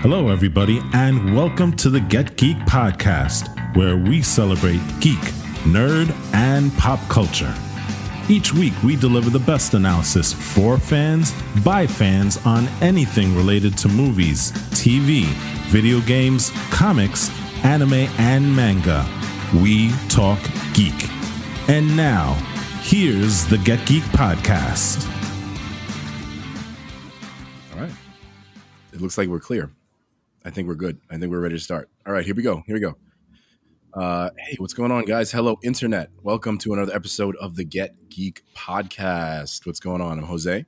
Hello, everybody, and welcome to the Get Geek podcast, where we celebrate geek, nerd, and pop culture. Each week, we deliver the best analysis for fans, by fans, on anything related to movies, TV, video games, comics, anime, and manga. We talk geek. And now, here's the Get Geek podcast. All right. It looks like we're clear. I think we're good. I think we're ready to start. All right, here we go. Hey, what's going on, guys? Hello, Internet. Welcome to another episode of the Get Geek podcast. What's going on? I'm Jose.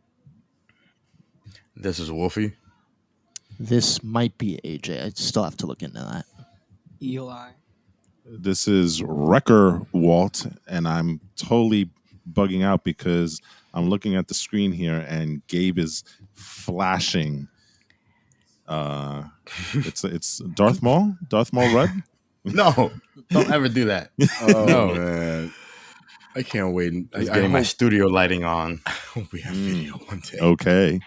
This is Wolfie. This might be AJ. I still have to look into that. Eli. This is Wrecker Walt, and I'm totally bugging out because I'm looking at the screen here and Gabe is flashing. It's Darth Maul Rudd. No, don't ever do that. Oh, No. man. I can't wait. I getting my hope studio lighting on. we have video one day. Okay.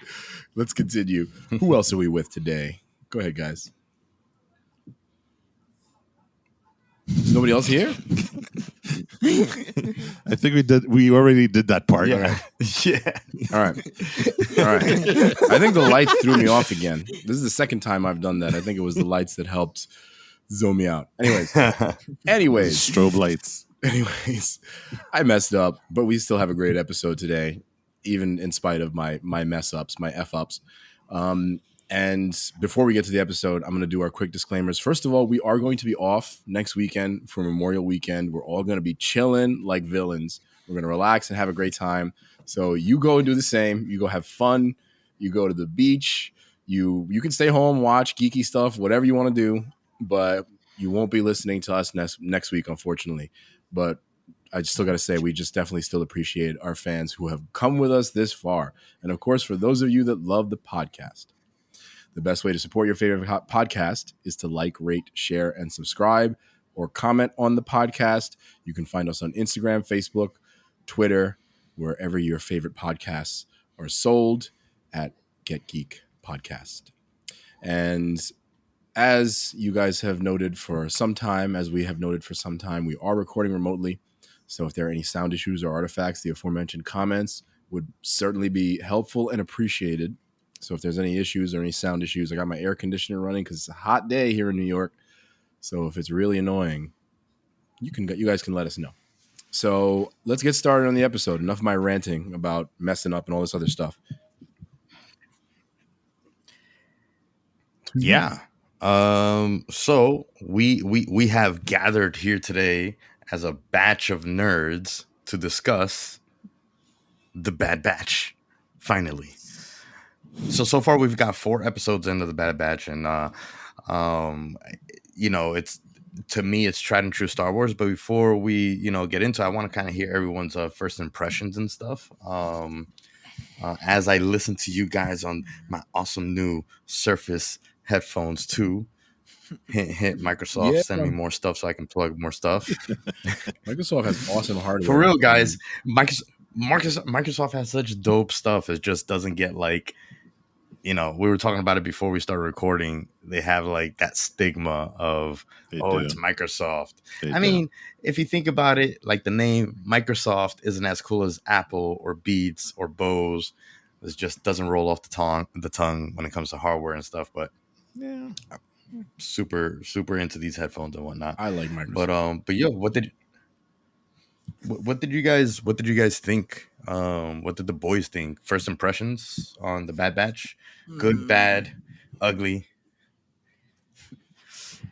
Let's continue. Who else are we with today? Go ahead, guys. Is nobody else here? I think we already did that part. Yeah. Yeah. All right. I think the lights threw me off again. This is the second time I've done that. I think it was the lights that helped zone me out. Anyways, Strobe lights. I messed up, but we still have a great episode today, even in spite of my mess ups, my F ups. And before we get to the episode, I'm going to do our quick disclaimers. First of all, we are going to be off next weekend for Memorial Weekend. We're all going to be chilling like villains. We're going to relax and have a great time. So you go and do the same. You go have fun. You go to the beach. You can stay home, watch geeky stuff, whatever you want to do. But you won't be listening to us next week, unfortunately. But I just still got to say, we just definitely still appreciate our fans who have come with us this far. And of course, for those of you that love the podcast, the best way to support your favorite podcast is to like, rate, share, and subscribe or comment on the podcast. You can find us on Instagram, Facebook, Twitter, wherever your favorite podcasts are sold at Get Geek Podcast. And as you guys have noted for some time, we are recording remotely. So if there are any sound issues or artifacts, the aforementioned comments would certainly be helpful and appreciated. So if there's any issues or any sound issues, I got my air conditioner running because it's a hot day here in New York. So if it's really annoying, you guys can let us know. So let's get started on the episode. Enough of my ranting about messing up and all this other stuff. Yeah. So we have gathered here today as a batch of nerds to discuss the Bad Batch. Finally. So far we've got 4 episodes into the Bad Batch, and it's, to me, it's tried and true Star Wars. But before we get into it, I want to kind of hear everyone's first impressions and stuff. As I listen to you guys on my awesome new Surface headphones too. Hint Microsoft, Yeah. Send me more stuff so I can plug more stuff. Microsoft has awesome hardware. For real, guys. Microsoft has such dope stuff. It just doesn't get like, we were talking about it before we started recording. They have like that stigma of, it's Microsoft. I mean, if you think about it, like the name Microsoft isn't as cool as Apple or Beats or Bose. It just doesn't roll off the tongue when it comes to hardware and stuff. But Yeah. I'm super into these headphones and whatnot. I like Microsoft. But yo, what did you guys think? What did the boys think? First impressions on the Bad Batch? Good, bad, ugly.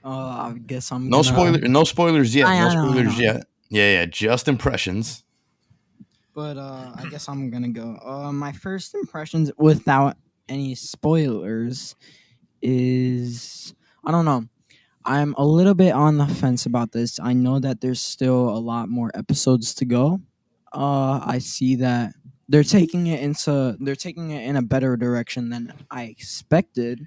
I guess I'm No gonna, spoilers yet. I No know. spoilers yet. Yeah. Just impressions. But I guess I'm gonna go. My first impressions, without any spoilers, is I don't know. I'm a little bit on the fence about this. I know that there's still a lot more episodes to go. I see that they're taking it in a better direction than I expected,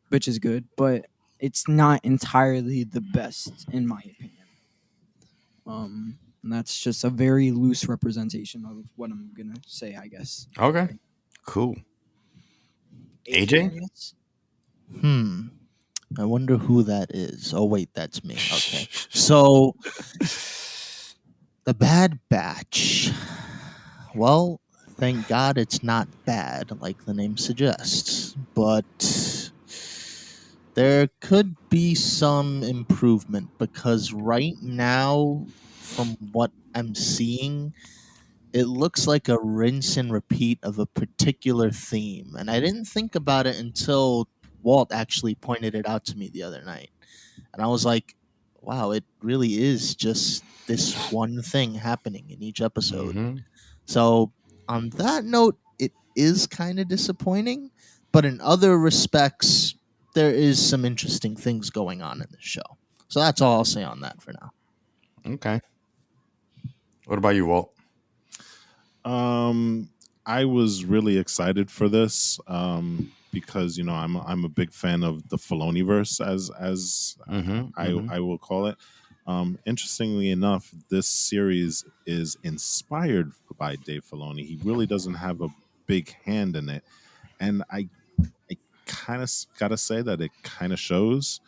which is good, but it's not entirely the best in my opinion. And that's just a very loose representation of what I'm gonna say, I guess. Okay. Cool. AJ? Yes? I wonder who that is. Oh wait, that's me. Okay. So the Bad Batch. Well, thank God it's not bad like the name suggests, but there could be some improvement because right now from what I'm seeing, it looks like a rinse and repeat of a particular theme. And I didn't think about it until Walt actually pointed it out to me the other night. And I was like, wow, it really is just this one thing happening in each episode. Mm-hmm. So, on that note, it is kind of disappointing. But in other respects, there is some interesting things going on in the show. So, that's all I'll say on that for now. Okay. What about you, Walt? I was really excited for this because I'm a big fan of the Filoniverse as I will call it. Interestingly enough, this series is inspired by Dave Filoni. He really doesn't have a big hand in it, and I kind of gotta say that it kind of shows.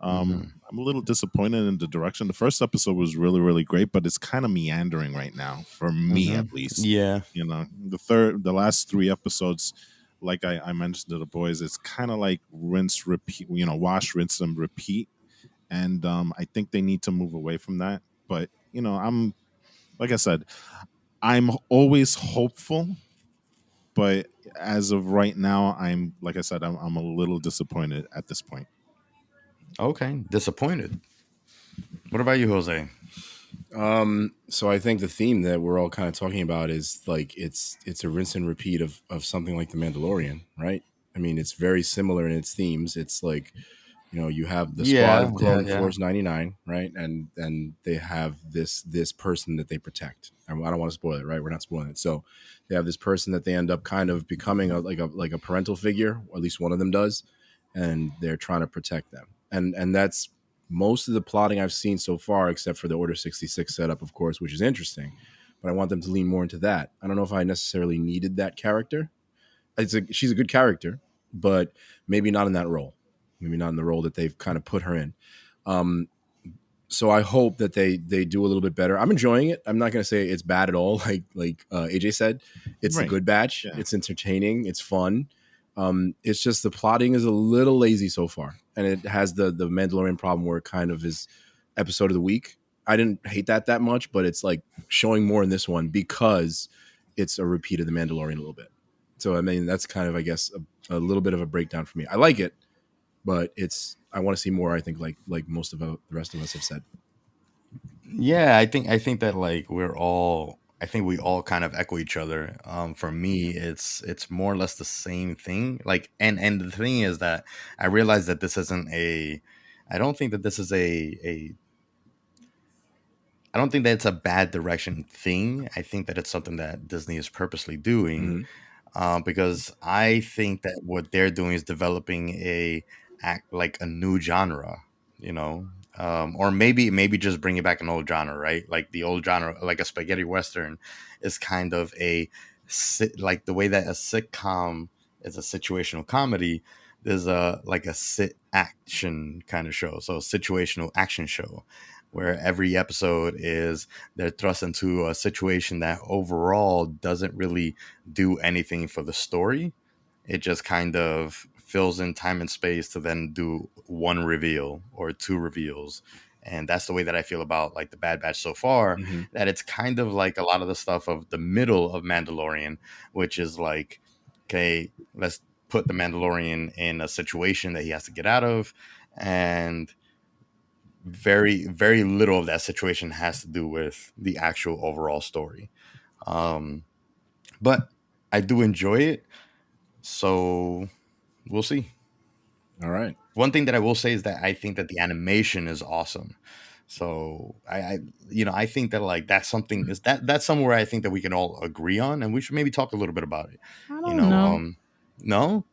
I'm a little disappointed in the direction. The first episode was really, really great, but it's kind of meandering right now for me, at least. Yeah. The last 3 episodes, like I mentioned to the boys, it's kind of like rinse, repeat. Wash, rinse, and repeat. And I think they need to move away from that. But I'm like I said, I'm always hopeful. But as of right now, I'm like I said, I'm a little disappointed at this point. Okay. Disappointed. What about you, Jose? So I think the theme that we're all kind of talking about is like it's a rinse and repeat of something like The Mandalorian, right? I mean, it's very similar in its themes. It's like, you have the squad of Clone Force 99, right? And they have this person that they protect. I don't want to spoil it, right? We're not spoiling it. So they have this person that they end up kind of becoming like a parental figure, or at least one of them does, and they're trying to protect them. And that's most of the plotting I've seen so far, except for the Order 66 setup, of course, which is interesting. But I want them to lean more into that. I don't know if I necessarily needed that character. She's a good character, but maybe not in that role. Maybe not in the role that they've kind of put her in. So I hope that they do a little bit better. I'm enjoying it. I'm not going to say it's bad at all. Like AJ said, it's a good batch. Yeah. It's entertaining. It's fun. It's just the plotting is a little lazy so far. And it has the Mandalorian problem where it kind of is episode of the week. I didn't hate that much, but it's like showing more in this one because it's a repeat of the Mandalorian a little bit. So, I mean, that's kind of, I guess, a little bit of a breakdown for me. I like it, but I want to see more, I think, like most of the rest of us have said. Yeah, I think that like we all kind of echo each other. For me, it's more or less the same thing. Like, and the thing is that I realize that this isn't I don't think that this is I don't think that it's a bad direction thing. I think that it's something that Disney is purposely doing, because I think that what they're doing is developing like a new genre, or maybe just bringing back an old genre, right? Like the old genre, like a spaghetti western, is kind of like the way that a sitcom is a situational comedy. There's a sit action kind of show, so a situational action show, where every episode they're thrust into a situation that overall doesn't really do anything for the story. It just kind of fills in time and space to then do one reveal or two reveals. And that's the way that I feel about like the Bad Batch so far, that it's kind of like a lot of the stuff of the middle of Mandalorian, which is like, okay, let's put the Mandalorian in a situation that he has to get out of, and very, very little of that situation has to do with the actual overall story. But I do enjoy it, so we'll see. All right. One thing that I will say is that I think that the animation is awesome. So I think that like that's somewhere I think that we can all agree on, and we should maybe talk a little bit about it. I don't know. No.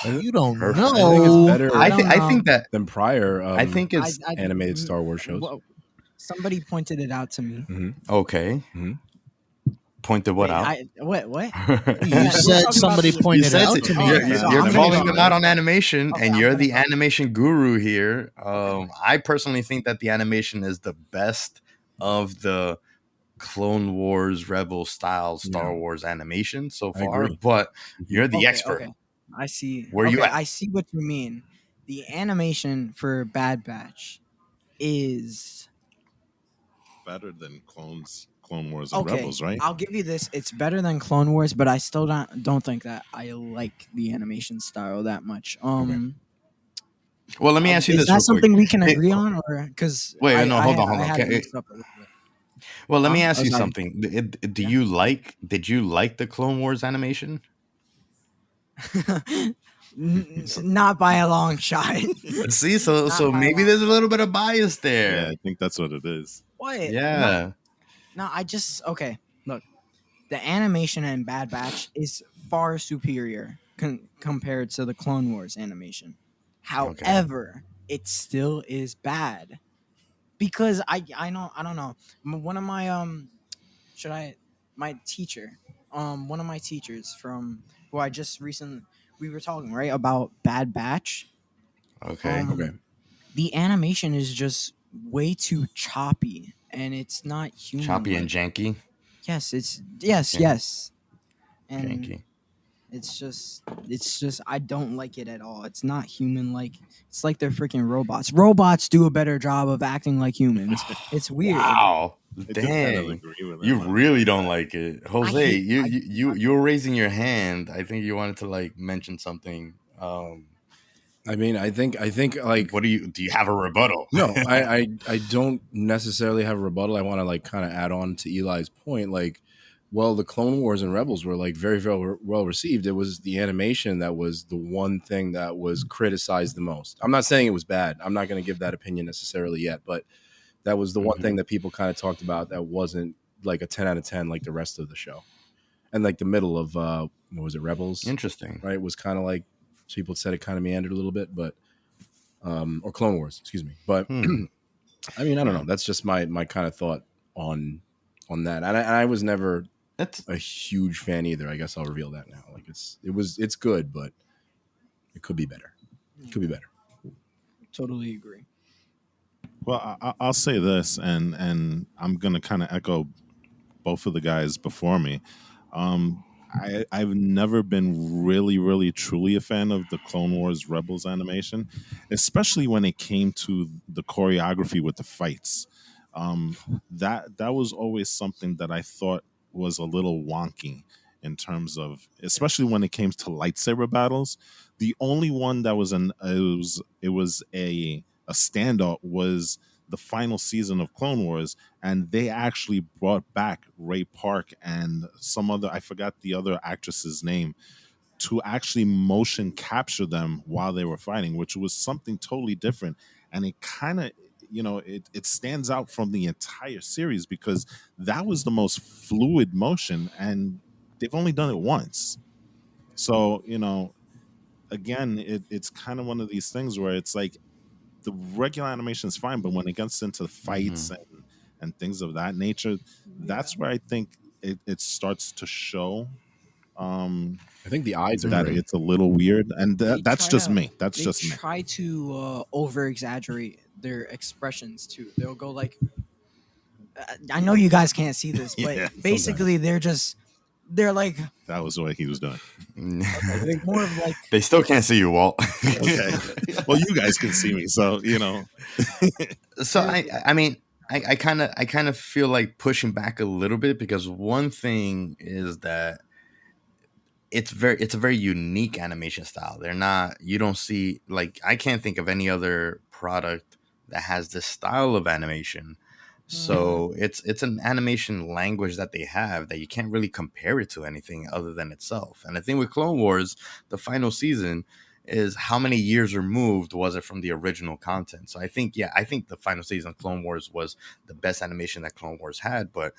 You don't Perfect. know. I think it's better. I think that than prior. I think it's animated Star Wars shows. Somebody pointed it out to me. Okay. Pointed what out? What? You said somebody pointed it out to me. You're calling them out on animation, Okay, and I'm you're gonna the go. animation guru here. I personally think that the animation is the best of the Clone Wars Rebel style Star Wars animation so I far, agree. but you're the expert. Okay. I see. Where you at? I see what you mean. The animation for Bad Batch is Better than Clone Wars and okay. Rebels, right? I'll give you this. It's better than Clone Wars, but I still don't think that I like the animation style that much. Well, let me ask you Is this that real quick. something we can agree on, or because Wait, no, hold on. I had Okay. mixed up a little bit. Well, let me Huh? ask Oh, you sorry. something. Did Yeah. you like the Clone Wars animation? Not by a long shot. See, so Not by a maybe long there's a little bit of bias Yeah, there. I think that's what it is. What? Yeah. No, I just okay. Look, the animation in Bad Batch is far superior compared to the Clone Wars animation. However, it still is bad because I don't know. One of my should I my teacher one of my teachers from who I just recently we were talking right about Bad Batch. Okay. Okay. The animation is just way too choppy and it's not human. Choppy and janky. Yes, yes, Okay. yes. And Janky. it's just I don't like it at all. It's not human like. It's like they're freaking robots. Robots do a better job of acting like humans. It's weird. Wow. I do kind of Dang. agree with You him on really that. don't like it. Jose, hate- you were raising your hand. I think you wanted to like mention something. I mean, I think like What do you have a rebuttal? no, I don't necessarily have a rebuttal. I want to like kind of add on to Eli's point. Like, well, the Clone Wars and Rebels were like very, very well received. It was the animation that was the one thing that was criticized the most. I'm not saying it was bad. I'm not going to give that opinion necessarily yet, but that was the one thing that people kind of talked about that wasn't like a 10 out of 10 like the rest of the show. And like the middle of what was it, Rebels? Interesting. Right? It was kind of like people said it kind of meandered a little bit, but or Clone Wars, excuse me. But I mean, I don't know. That's just my kind of thought on that. And I was never That's a huge fan either. I guess I'll reveal that now. Like it's good, but it could be better. It could be better. Totally agree. Well, I'll say this, and I'm gonna kind of echo both of the guys before me. I've never been really, really, truly a fan of the Clone Wars Rebels animation, especially when it came to the choreography with the fights. That was always something that I thought was a little wonky in terms of, especially when it came to lightsaber battles. The only one that was it was a standout was the final season of Clone Wars, and they actually brought back Ray Park and some other, I forgot the other actress's name, to actually motion capture them while they were fighting, which was something totally different. And it kind of, it stands out from the entire series because that was the most fluid motion, and they've only done it once. So, again, it's kind of one of these things where it's like the regular animation is fine, but when it gets into fights and things of that nature, that's where I think it starts to show I think the eyes are that great. it's a little weird, and that's just me. That's They just me. try to over exaggerate their expressions too. They'll go like, I know you guys can't see this, but Yeah, basically they're like That was what he was doing. more of like They still can't see you, Walt. Okay. Well, you guys can see me, so So I mean, I kind of feel like pushing back a little bit because one thing is that it's a very unique animation style. You don't see, like, I can't think of any other product that has this style of animation. So it's an animation language that they have that you can't really compare it to anything other than itself. And I think with Clone Wars, the final season is how many years removed was it from the original content. So I think the final season of Clone Wars was the best animation that Clone Wars had, but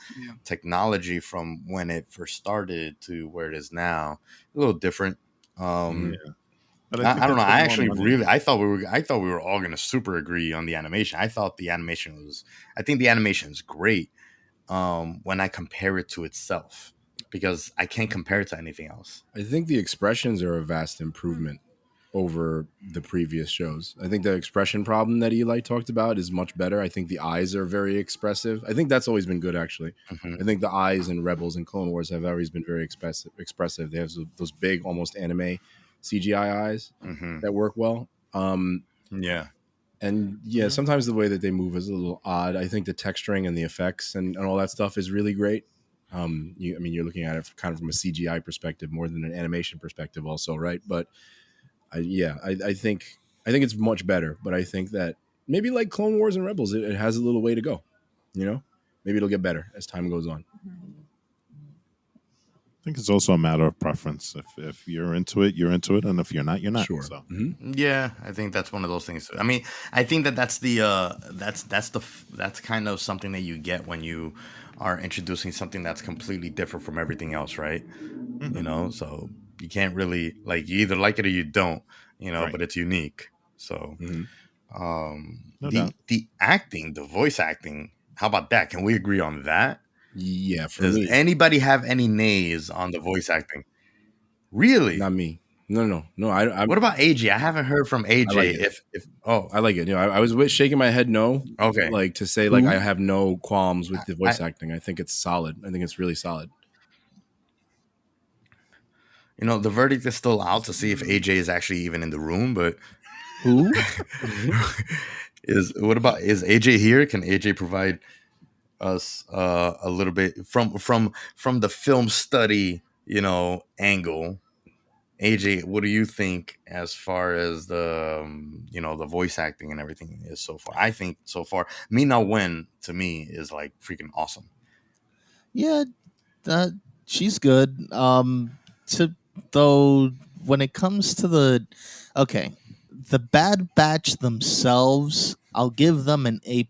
technology from when it first started to where it is now, a little different. But I don't know. I actually really. I thought we were all going to super agree on the animation. I think the animation is great when I compare it to itself. because I can't compare it to anything else. I think the expressions are a vast improvement over the previous shows. I think the expression problem that Eli talked about is much better. I think the eyes are very expressive. I think that's always been good, actually. Mhm. I think the eyes in Rebels and Clone Wars have always been very expressive. They have those big, almost anime CGI eyes Mhm. that work well. Yeah. And yeah, sometimes the way that they move is a little odd. I think the texturing and the effects and all that stuff is really great. You're looking at it kind of from a CGI perspective more than an animation perspective, also, right? But I think it's much better. But I think that maybe like Clone Wars and Rebels, it has a little way to go. Maybe it'll get better as time goes on. I think it's also a matter of preference. If you're into it, you're into it, and if you're not, you're not. Sure. So Yeah, I think that's one of those things. I mean, I think that's kind of something that you get when you are introducing something that's completely different from everything else, right? So you can't really you either like it or you don't, Right. but it's unique. So No doubt. the acting, the voice acting, how about that? Can we agree on that? Yeah, for Does me, anybody have any nays on the voice acting? Really? not me. No. I What about AJ? I haven't heard from AJ. like it. If I like it. I was shaking my head no. Okay. Like to say Who? I have no qualms with the voice acting. I think it's solid. I think it's really solid. the verdict is still out to see if AJ is actually even in the room, but Who? is AJ here? Can AJ provide us a little bit from the film study, angle? AJ, what do you think as far as the the voice acting and everything is so far? I think so far, Mina Wen to me is like freaking awesome. Yeah, she's good. Though when it comes to the Bad Batch themselves, I'll give them an A+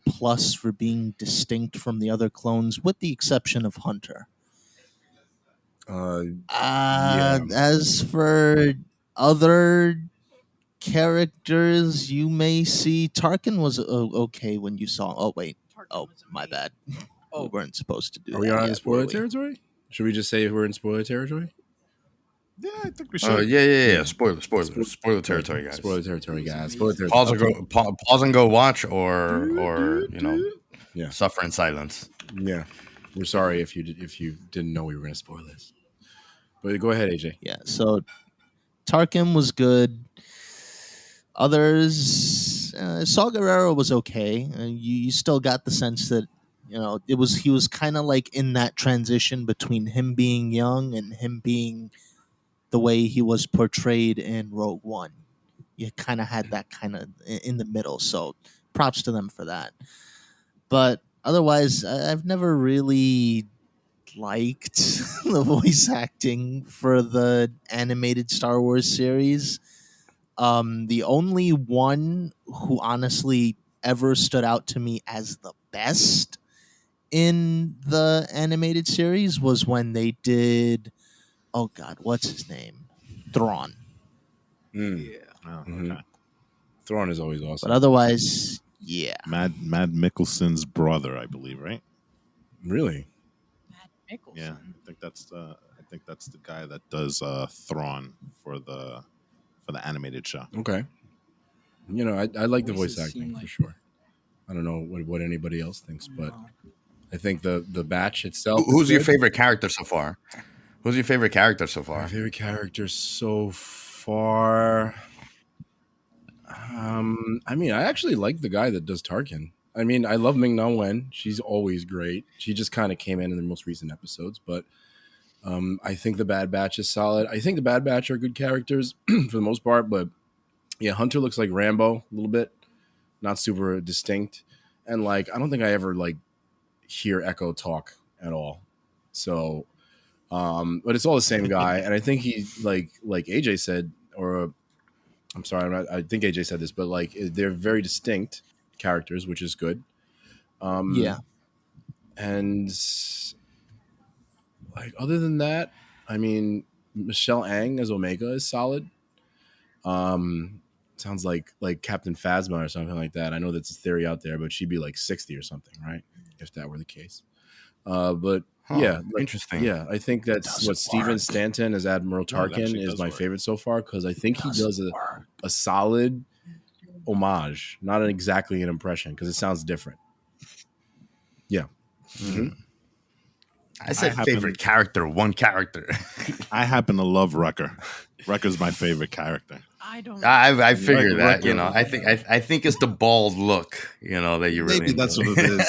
for being distinct from the other clones, with the exception of Hunter. Yeah. As for other characters, you may see Tarkin was okay when you saw. Oh wait, my bad. We weren't supposed to do Are that. we on yet, spoiler were we? territory? Should we just say we're in spoiler territory? Yeah, I think we should. Yeah. Spoiler territory, guys. Spoiler territory, guys. Spoiler territory. Pause and go. Pause and go watch, or Yeah. suffer in silence. Yeah. We're sorry if you didn't know we were going to spoil this. But go ahead, AJ. Yeah, so Tarkin was good. Others, Saw Gerrera was okay. You still got the sense that he was kind of like in that transition between him being young and him being the way he was portrayed in Rogue One. You kind of had that kind of in the middle. So props to them for that. But otherwise, I've never really liked the voice acting for the animated Star Wars series. The only one who honestly ever stood out to me as the best in the animated series was when they did, oh God, what's his name? Thrawn. Mm. Oh, Mhm. okay. Thrawn is always awesome. But otherwise, yeah. Mad Mikkelsen's brother, I believe, right? Really? Yeah, I think that's the guy that does Thrawn for the animated show. Okay. I like the voice Voices acting seem for like- sure. I don't know what anybody else thinks, but I think the batch itself. Who's is your good. favorite character so far? Who's your favorite character so My far? favorite character so far. I actually like the guy that does Tarkin. I love Ming-Na Wen. She's always great. She just kind of came in the most recent episodes, but I think the Bad Batch is solid. I think the Bad Batch are good characters for the most part, but yeah, Hunter looks like Rambo a little bit, not super distinct, and I don't think I ever hear Echo talk at all. So, but it's all the same guy, and I think he like AJ said, or I'm sorry, I think AJ said this, but they're very distinct characters, which is good. Yeah. And other than that, Michelle Ang as Omega is solid. Sounds like Captain Phasma or something like that. I know that's a theory out there, but she'd be 60 or something, right? If that were the case. But Yeah, Interesting. yeah, I think that's what Steven Stanton as Admiral No, it Tarkin actually is does my work. favorite so far because I think he does a solid homage, not exactly an impression because it sounds different. Yeah. Hmm. I said happen- favorite character, one character. I happen to love Wrecker. Wrecker's my favorite character. I don't. I figured that. Wrecker. I think it's the bald look. That you really Maybe that's enjoy. what it is.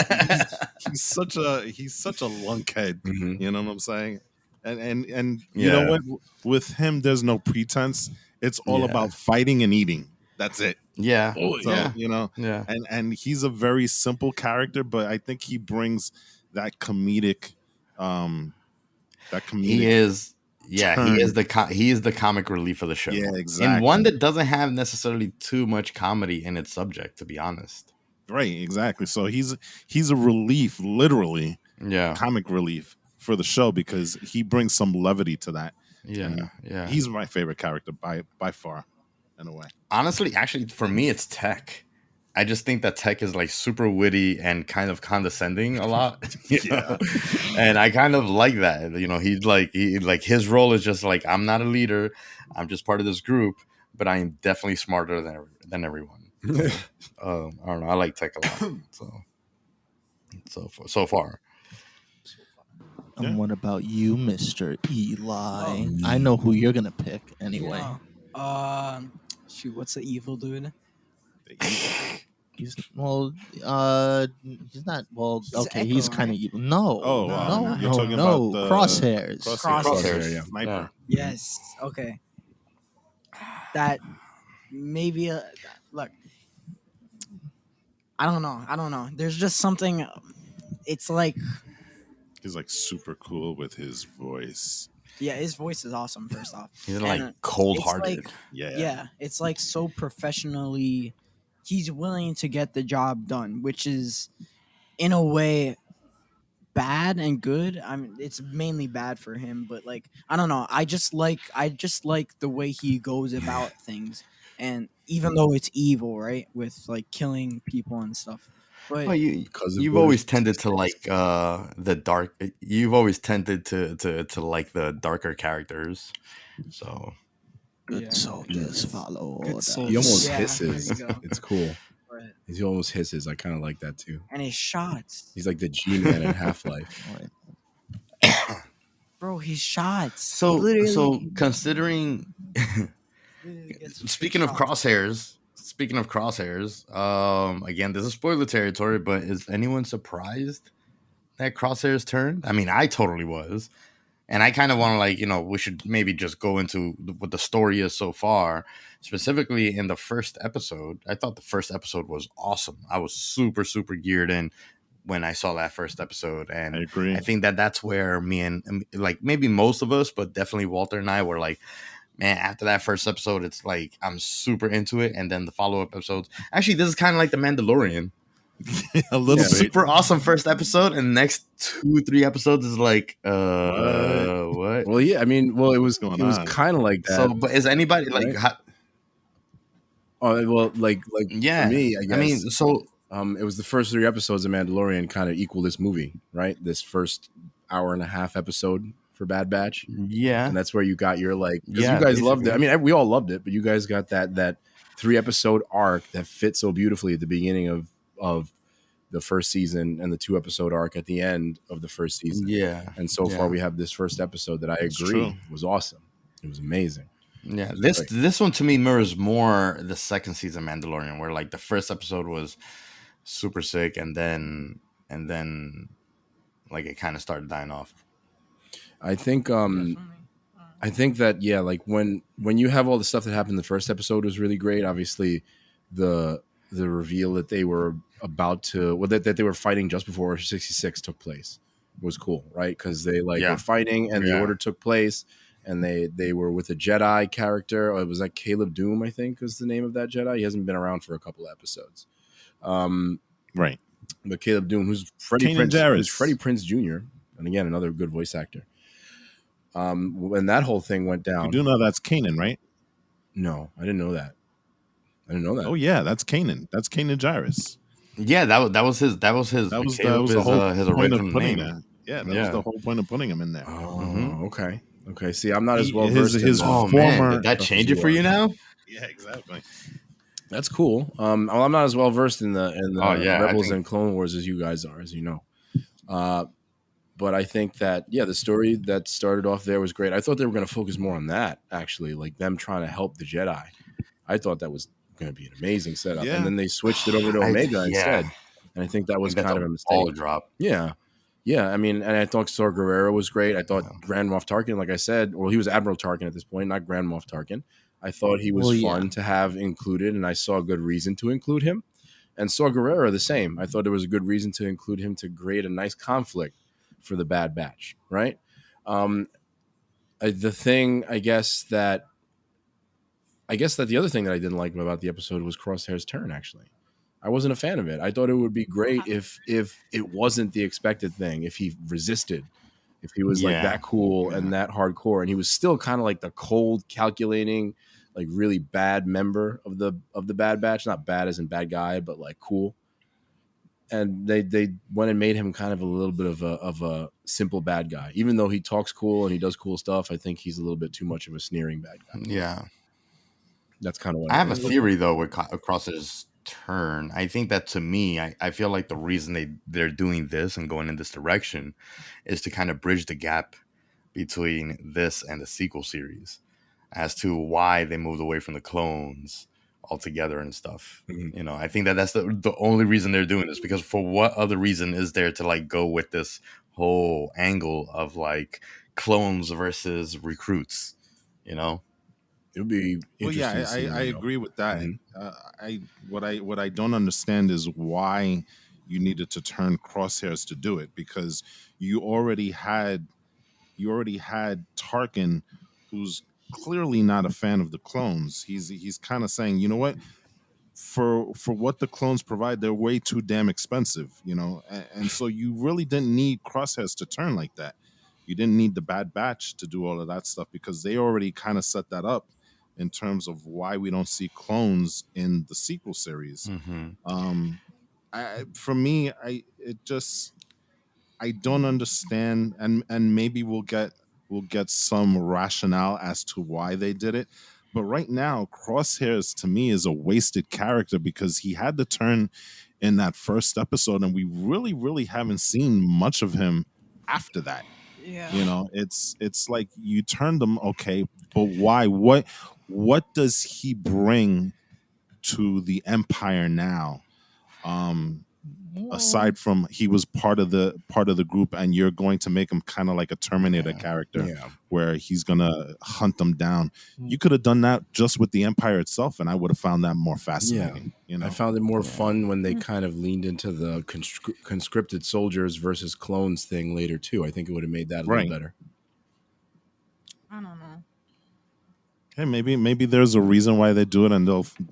He's such a lunkhead. Mhm. You know what I'm saying? And you know what? With him, there's no pretense. It's all Yeah. about fighting and eating. That's it. Yeah. So Yeah. yeah. And he's a very simple character, but I think he brings that comedic. He is. Yeah, turn. he is the comic relief of the show. Yeah, And exactly. one that doesn't have necessarily too much comedy in its subject, to be honest. Right, exactly. So he's a relief, literally Yeah. comic relief for the show because he brings some levity to that. Yeah. And Yeah. He's my favorite character by far, in a way. Honestly, actually, for me, it's Tech. I just think that Tech is like super witty and kind of condescending a lot. Yeah. And I kind of like that. He's like his role is just like, I'm not a leader, I'm just part of this group, but I am definitely smarter than everyone. I don't know. I like Tech a lot. So far. And Yeah. what about you, Mr. Eli? Oh. I know who you're gonna pick anyway. Shoot, what's the evil dude? He's he's not He's okay. Echo, He's kind of right? evil. No, Oh, no, you're talking no. about the Crosshairs. Crosshairs, yeah. Sniper. Yes. Okay. That maybe look. I don't know. There's just something. It's like, He's like super cool with his voice. yeah, his voice is awesome. First off, He's And, like cold-hearted. it's like- Yeah. yeah, it's like so professionally. He's willing to get the job done, which is, in a way, bad and good. I mean, it's mainly bad for him, but like, I don't know. I just like the way he goes about things, and even though it's evil, right, with like killing people and stuff. But Well, you've always tended to like the dark. You've always tended to like the darker characters. So Good Yeah. soldiers follow Good orders. soldiers. He almost Yeah, hisses. there you go. It's cool. but- He almost hisses. I kind of like that too. and his shots, He's like the G-Man in Half-Life. bro. His shots. so Literally considering gets speaking of shots. crosshairs. Again, this is spoiler territory, but is anyone surprised that Crosshairs turned? I mean, I totally was. And I kind of want to we should maybe just go into what the story is so far. Specifically in the first episode, I thought the first episode was awesome. I was super, super geared in when I saw that first episode. And I agree. I think that's where me and like maybe most of us, but definitely Walter and I were like, man, after that first episode, it's like I'm super into it. And then the follow-up episodes. Actually, this is kind of like The Mandalorian. A little bit. Super awesome first episode, and next 2-3 episodes is like, what? Well, yeah. I mean, it was going it was on? kind of like that. So, but is anybody like, Right. Like yeah? for me, I guess. I mean, so it was the first 3 episodes of Mandalorian kind of equal this movie, right? This first hour and a half episode for Bad Batch, yeah, and that's where you got your like. 'Cause Yeah, you guys loved it. I basically. mean, we all loved it, but you guys got that 3-episode arc that fit so beautifully at the beginning of the first season and the 2-episode arc at the end of the first season. yeah, And so Yeah. far, we have this first episode that I It's agree true. was awesome. It was amazing. yeah. This one to me mirrors more the second season Mandalorian, where like the first episode was super sick, and then like it kind of started dying off. I think I think that like when you have all the stuff that happened in the first episode was really great. Obviously, the reveal that they were about to that they were fighting just before 66 took place was cool, right? Because they Yeah. were fighting and the Yeah. order took place, and they were with a Jedi character. Or it was like Caleb Doom, I think, was the name of that Jedi. He hasn't been around for a couple of episodes. Right. But Caleb Doom, who's Freddie Kanan Prinze, Jarrus. who's Freddie Prinze Jr., and again another good voice actor. When that whole thing went down, You do know that's Kanan, right? no, I didn't know that. Oh yeah, that's Kanan. That's Kanan Jarrus. Yeah, that was his That was Caleb the is, whole his point of original putting name. that. Yeah, that was the Yeah. whole point of putting him in there. Oh, okay. See, I'm not as well His versed in the Oh man, former did that stuff as change you it for are. you now? yeah, exactly. That's cool. Well, I'm not as well versed in the Oh yeah, I Rebels think and Clone Wars as you guys are, as you know. But I think that the story that started off there was great. I thought they were going to focus more on that, actually, like them trying to help the Jedi. I thought that was going to be an amazing setup, and Yeah. then they switched it over to Omega yeah. instead, and I think that I was think that's kind of a a mistake. ball drop. Yeah, yeah. I mean, and I thought Saw Gerrera was great. I thought Yeah. Grand Moff Tarkin, like I said, well, he was Admiral Tarkin at this point, not Grand Moff Tarkin. I thought he was Well, yeah. fun to have included, and I saw a good reason to include him. And Saw Gerrera the same. I thought there was a good reason to include him to create a nice conflict for the Bad Batch, right? The thing, I guess that the other thing that I didn't like about the episode was Crosshair's turn. Actually, I wasn't a fan of it. I thought it would be great if it wasn't the expected thing, if he resisted, if he was like Yeah. that cool and that hardcore, and he was still kind of like the cold, calculating, like really bad member of the Bad Batch. Not bad as in bad guy, but like cool. And they went and made him kind of a little bit of a simple bad guy, even though he talks cool and he does cool stuff. I think he's a little bit too much of a sneering bad guy. Yeah. That's kind of what I have a think. theory though with Cross's turn. I think that to me, I feel like the reason they're doing this and going in this direction is to kind of bridge the gap between this and the sequel series as to why they moved away from the clones altogether and stuff. Mhm. You know, I think that's the only reason they're doing this, because for what other reason is there to like go with this whole angle of like clones versus recruits, you know? It would be Well, interesting. yeah, to see, I agree with that. Mhm. What I don't understand is why you needed to turn Crosshairs to do it, because you already had Tarkin, who's clearly not a fan of the clones. He's kind of saying, you know what, for what the clones provide, they're way too damn expensive, you know, and so you really didn't need Crosshairs to turn like that. You didn't need the Bad Batch to do all of that stuff, because they already kind of set that up in terms of why we don't see clones in the sequel series. Mm-hmm. For me, I don't understand, and maybe we'll get some rationale as to why they did it. But right now, Crosshairs to me is a wasted character, because he had to turn in that first episode, and we really, really haven't seen much of him after that. Yeah. You know, it's like you turned him, okay, but why? What does he bring to the Empire now? Aside from he was part of the group, and you're going to make him kind of like a Terminator character, Yeah. where he's gonna hunt them down. You could have done that just with the Empire itself, and I would have found that more fascinating. You know, I found it more fun when they kind of leaned into the conscripted soldiers versus clones thing later too. I think it would have made that a Right. little better. I don't know. hey, maybe there's a reason why they do it, and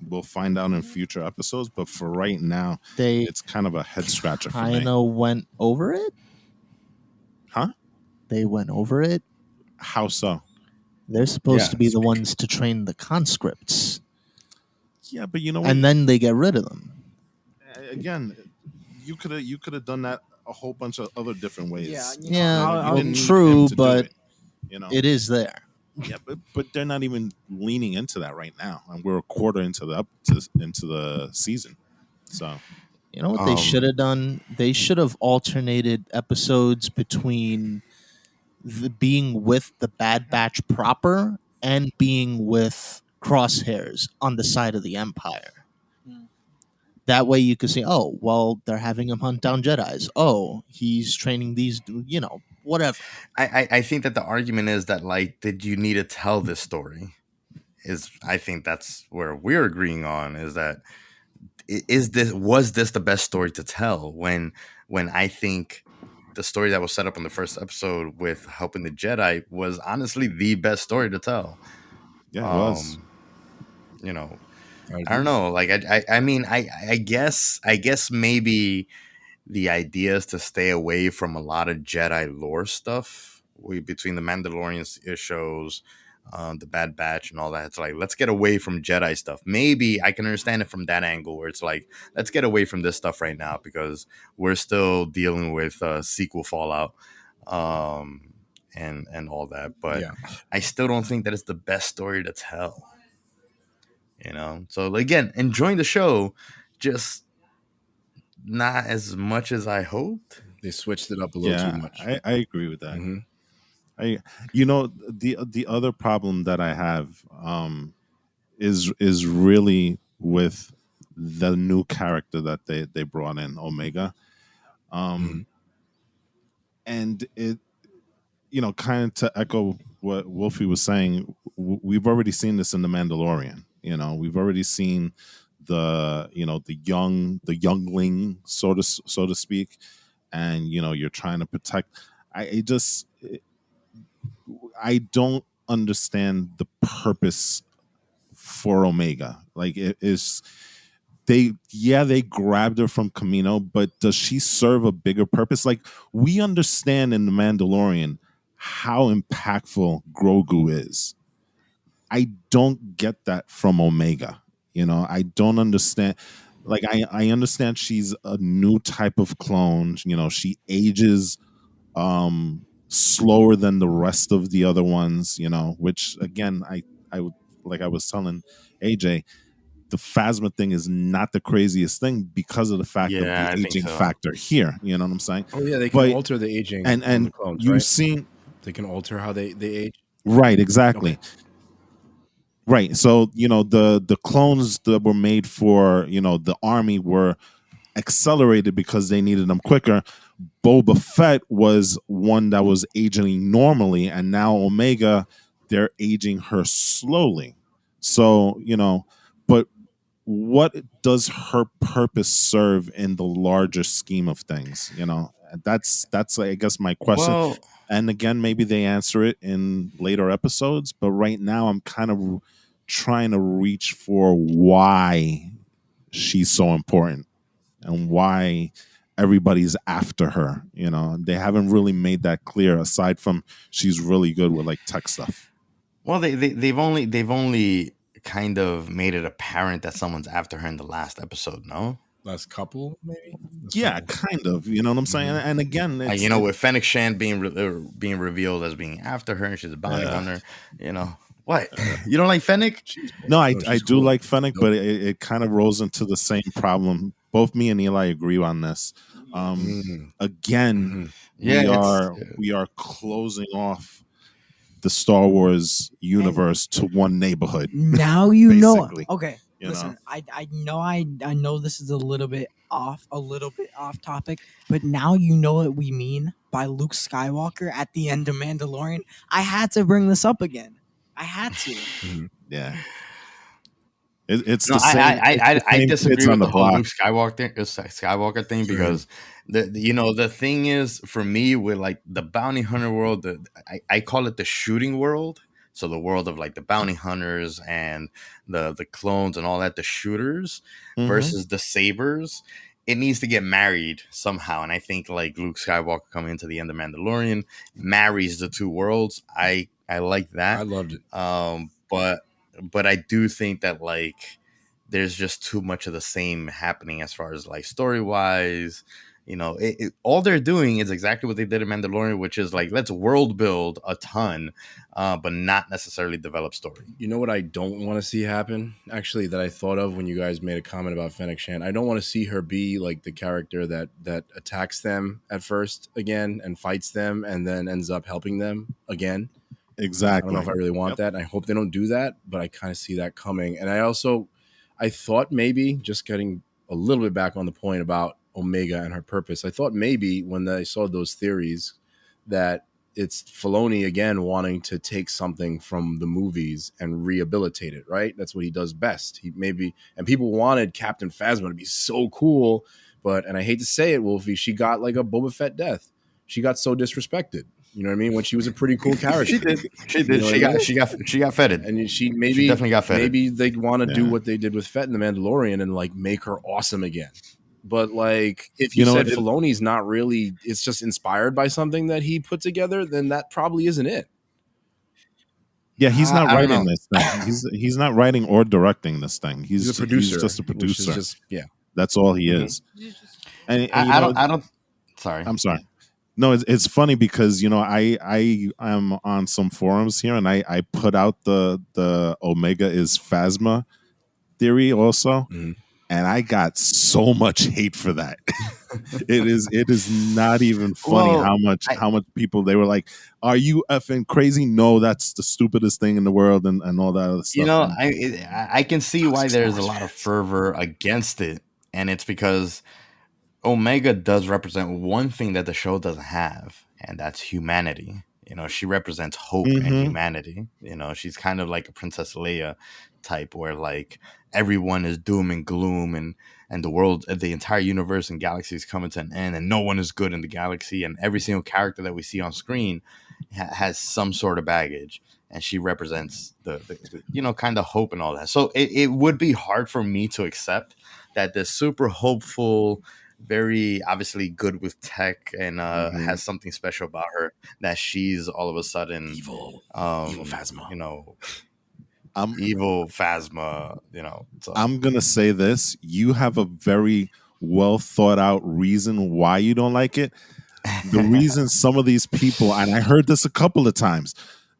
we'll find out in future episodes. But for right now, They it's kind of a head scratcher for me. kind of went over it. Huh? They went over it. How so? They're supposed Yeah, to be the speak. ones to train the conscripts, Yeah, but you know what? and then they get rid of them. Again, you could have done that a whole bunch of other different ways. Yeah, Yeah, I'll- You didn't need true, him to do but it, you know. It is there. Yeah, but they're not even leaning into that right now, and we're a quarter into the season. So You know what they should have done? They should have alternated episodes between being with the Bad Batch proper and being with Crosshairs on the side of the Empire. Hmm. That way you could see, oh, well, they're having him hunt down Jedis. Oh, he's training these, whatever. I think that the argument is that, like, did you need to tell this story? I think that's where we're agreeing on, is that was this the best story to tell, when I think the story that was set up in the first episode with helping the Jedi was honestly the best story to tell. yeah, it was. You know, I I don't know. Like, I mean, I guess maybe the idea is to stay away from a lot of Jedi lore stuff. Between the Mandalorian shows, the Bad Batch, and all that, it's like, let's get away from Jedi stuff. Maybe I can understand it from that angle, where it's like, let's get away from this stuff right now, because we're still dealing with sequel fallout. and all that. But Yeah. I still don't think that it's the best story to tell. So again, enjoying the show, just not as much as I hoped. They switched it up a little too Yeah, much. I agree with that. Hmm. I, the other problem that I have is really with the new character that they brought in, Omega, Hmm. and it, kind of to echo what Wolfie was saying, we've already seen this in the Mandalorian. We've already seen the youngling, so to speak, and you're trying to protect. I don't understand the purpose for Omega. Like, it is, they grabbed her from Camino, but does she serve a bigger purpose? Like, we understand in the Mandalorian how impactful Grogu is. I don't get that from Omega. I don't understand. Like, I understand she's a new type of clone. She ages slower than the rest of the other ones, which again, I would, like I was telling AJ, the Phasma thing is not the craziest thing because of the fact of Yeah, the I think aging so. factor here. You know what I'm saying? Oh yeah, they can But alter the aging and on the and clones, you've right? seen, They can alter how they age. right, Okay. exactly. Right. So, the clones that were made for, the army were accelerated because they needed them quicker. Boba Fett was one that was aging normally, and now Omega, they're aging her slowly. So, but what does her purpose serve in the larger scheme of things? That's I guess my question. Well, And again, maybe they answer it in later episodes, but right now I'm kind of trying to reach for why she's so important and why everybody's after her. They haven't really made that clear, aside from she's really good with like tech stuff. well, they've only kind of made it apparent that someone's after her in the last episode. No, Last couple, maybe. Last Yeah, couple. kind of. You know what I'm saying? Mhm. And again, like with Fennec Shand being revealed as being after her, and she's a bounty hunter. What? You don't like Fennec? She's no, I she's do cool. like Fennec, Nope. but it kind of rolls into the same problem. Both me and Eli agree on this. Mhm. Again, Mhm. Yeah, we are closing off the Star Wars universe to one neighborhood. Now you know. Basically, Okay, you listen. I know I know this is a little bit off topic, but now you know what we mean by Luke Skywalker at the end of Mandalorian. I had to bring this up again. I had to. Mhm. Yeah. It's No, the same. It's the I same disagree kids on with the the whole block. Luke Skywalker thing Same. because the thing is, for me, with like the bounty hunter world, I call it the shooting world. So the world of like the bounty hunters and the clones and all that, the shooters Mhm. versus the sabers. It needs to get married somehow, and I think like Luke Skywalker coming into the end of Mandalorian marries the two worlds. I like that. I loved it. But I do think that like there's just too much of the same happening as far as like story wise. All they're doing is exactly what they did in Mandalorian, which is like let's world build a ton, but not necessarily develop story. You know what I don't want to see happen? Actually, that I thought of when you guys made a comment about Fennec Shand. I don't want to see her be like the character that attacks them at first again and fights them and then ends up helping them again. I Exactly. don't know if I really want Yep. that. And I hope they don't do that, but I kind of see that coming. And I thought maybe, just getting a little bit back on the point about Omega and her purpose, I thought maybe when I saw those theories that it's Filoni again wanting to take something from the movies and rehabilitate it, right? That's what he does best. And people wanted Captain Phasma to be so cool, and I hate to say it, Wolfie, she got like a Boba Fett death. She got so disrespected. You know what I mean? When she was a pretty cool character. She did. She You did. know She what I got mean? she got feted. And she definitely got feted. Maybe they want to do Yeah. what they did with Fett in the Mandalorian and like make her awesome again. But like, if You you know, said it- Filoni's not really, it's just inspired by something that he put together, then that probably isn't it. Yeah, he's not I don't writing know. this thing. He's not writing or directing this thing. He's a producer. He's just a which producer. is just, yeah. That's all he Mhm. is. And I don't. Sorry. I'm sorry. No, it's funny because I am on some forums here, and I put out the Omega is Phasma theory also, and I got so much hate for that. it is not even funny Well, how much people they were like, "Are you effing crazy?" No, that's the stupidest thing in the world, and all that other stuff. I can see why there's a lot of fervor against it, and it's because Omega does represent one thing that the show doesn't have, and that's humanity. She represents hope and humanity. She's kind of like a Princess Leia type, where like everyone is doom and gloom, and the world, the entire universe and galaxy is coming to an end, and no one is good in the galaxy, and every single character that we see on screen has some sort of baggage, and she represents the kind of hope and all that. So it would be hard for me to accept that this super hopeful, very obviously good with tech, and has something special about her, that she's all of a sudden evil Phasma. Evil Phasma. So. I'm gonna say this: you have a very well thought out reason why you don't like it. The reason some of these people, and I heard this a couple of times,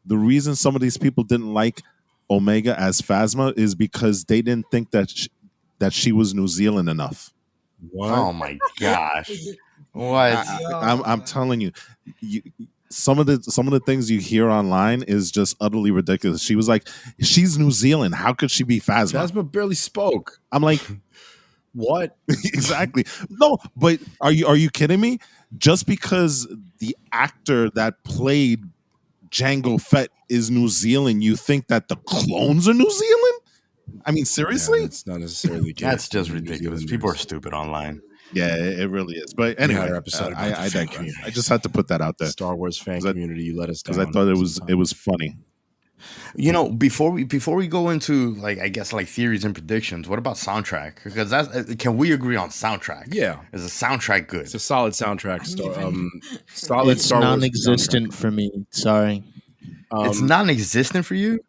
the reason some of these people didn't like Omega as Phasma is because they didn't think that she was New Zealand enough. What? Oh my gosh! What? I'm telling you, some of the things you hear online is just utterly ridiculous. She was like, "She's New Zealand. How could she be Phasma?" Phasma barely spoke. I'm like, what? Exactly. No, but are you kidding me? Just because the actor that played Jango Fett is New Zealand, you think that the clones are New Zealand? I mean, seriously? It's not necessarily the case. That's just ridiculous. People are stupid online. Yeah, it really is. But anyway, I digress. I just had to put that out there. Star Wars fan community, you let us down. Because I thought it was funny. Before we go into like, I guess, like theories and predictions, what about soundtrack? Because can we agree on soundtrack? Yeah, is the soundtrack good? It's a solid soundtrack. Solid. It's Star non-existent for me. Sorry, it's non-existent for you.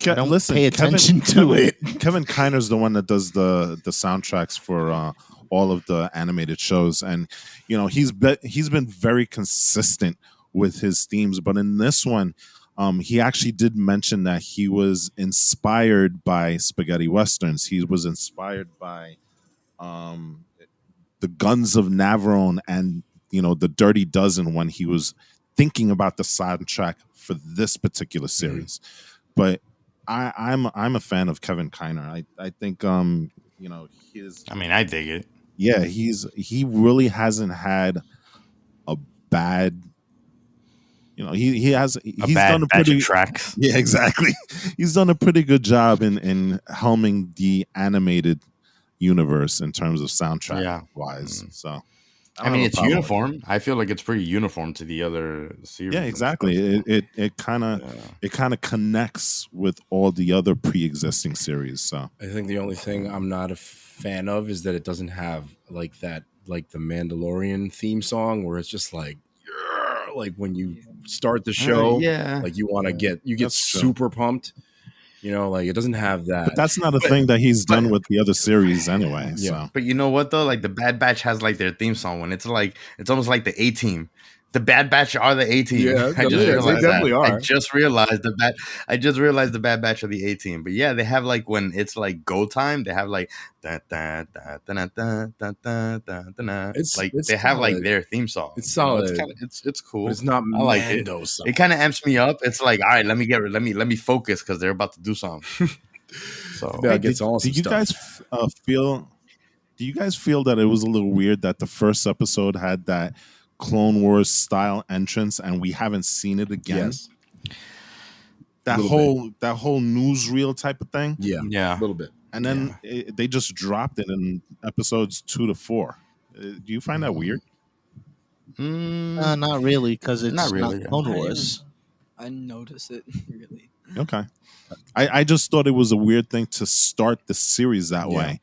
I don't pay attention to it. Kevin Kiner's the one that does the soundtracks for all of the animated shows, and he's been very consistent with his themes. But in this one, he actually did mention that he was inspired by spaghetti westerns. He was inspired by the Guns of Navarone and the Dirty Dozen when he was thinking about the soundtrack for this particular series. But I'm a fan of Kevin Kiner. I think his. I mean, I dig it. Yeah, he really hasn't had a bad. He's done a pretty tracks. Yeah, exactly. He's done a pretty good job in helming the animated universe in terms of soundtrack wise. So I mean, it's uniform. I feel like it's pretty uniform to the other series. Yeah, exactly. It kind of connects with all the other pre-existing series. So I think the only thing I'm not a fan of is that it doesn't have like the Mandalorian theme song where it's just like when you start the show, like you want to get super pumped. It doesn't have that. But that's not a thing that he's done with the other series anyway. Yeah. So. But you know what though? Like the Bad Batch has like their theme song when it's almost like the A-Team. The Bad Batch are the A-Team. Yeah, they definitely are. I just realized the Bad Batch are the A-Team. But yeah, they have like when it's like go time, they have like they have like their theme song. It's solid. It's cool. But it's not. I like it. It kind of amps me up. It's like, all right, let me focus because they're about to do something. So did you guys feel? Do you guys feel that it was a little weird that the first episode had that Clone Wars style entrance and we haven't seen it again? Yes. That whole newsreel type of thing? Yeah. A little bit. And then they just dropped it in episodes 2 to 4. Do you find that weird? Not really, because it's not Clone Wars. I notice it, really. Okay. I just thought it was a weird thing to start the series that way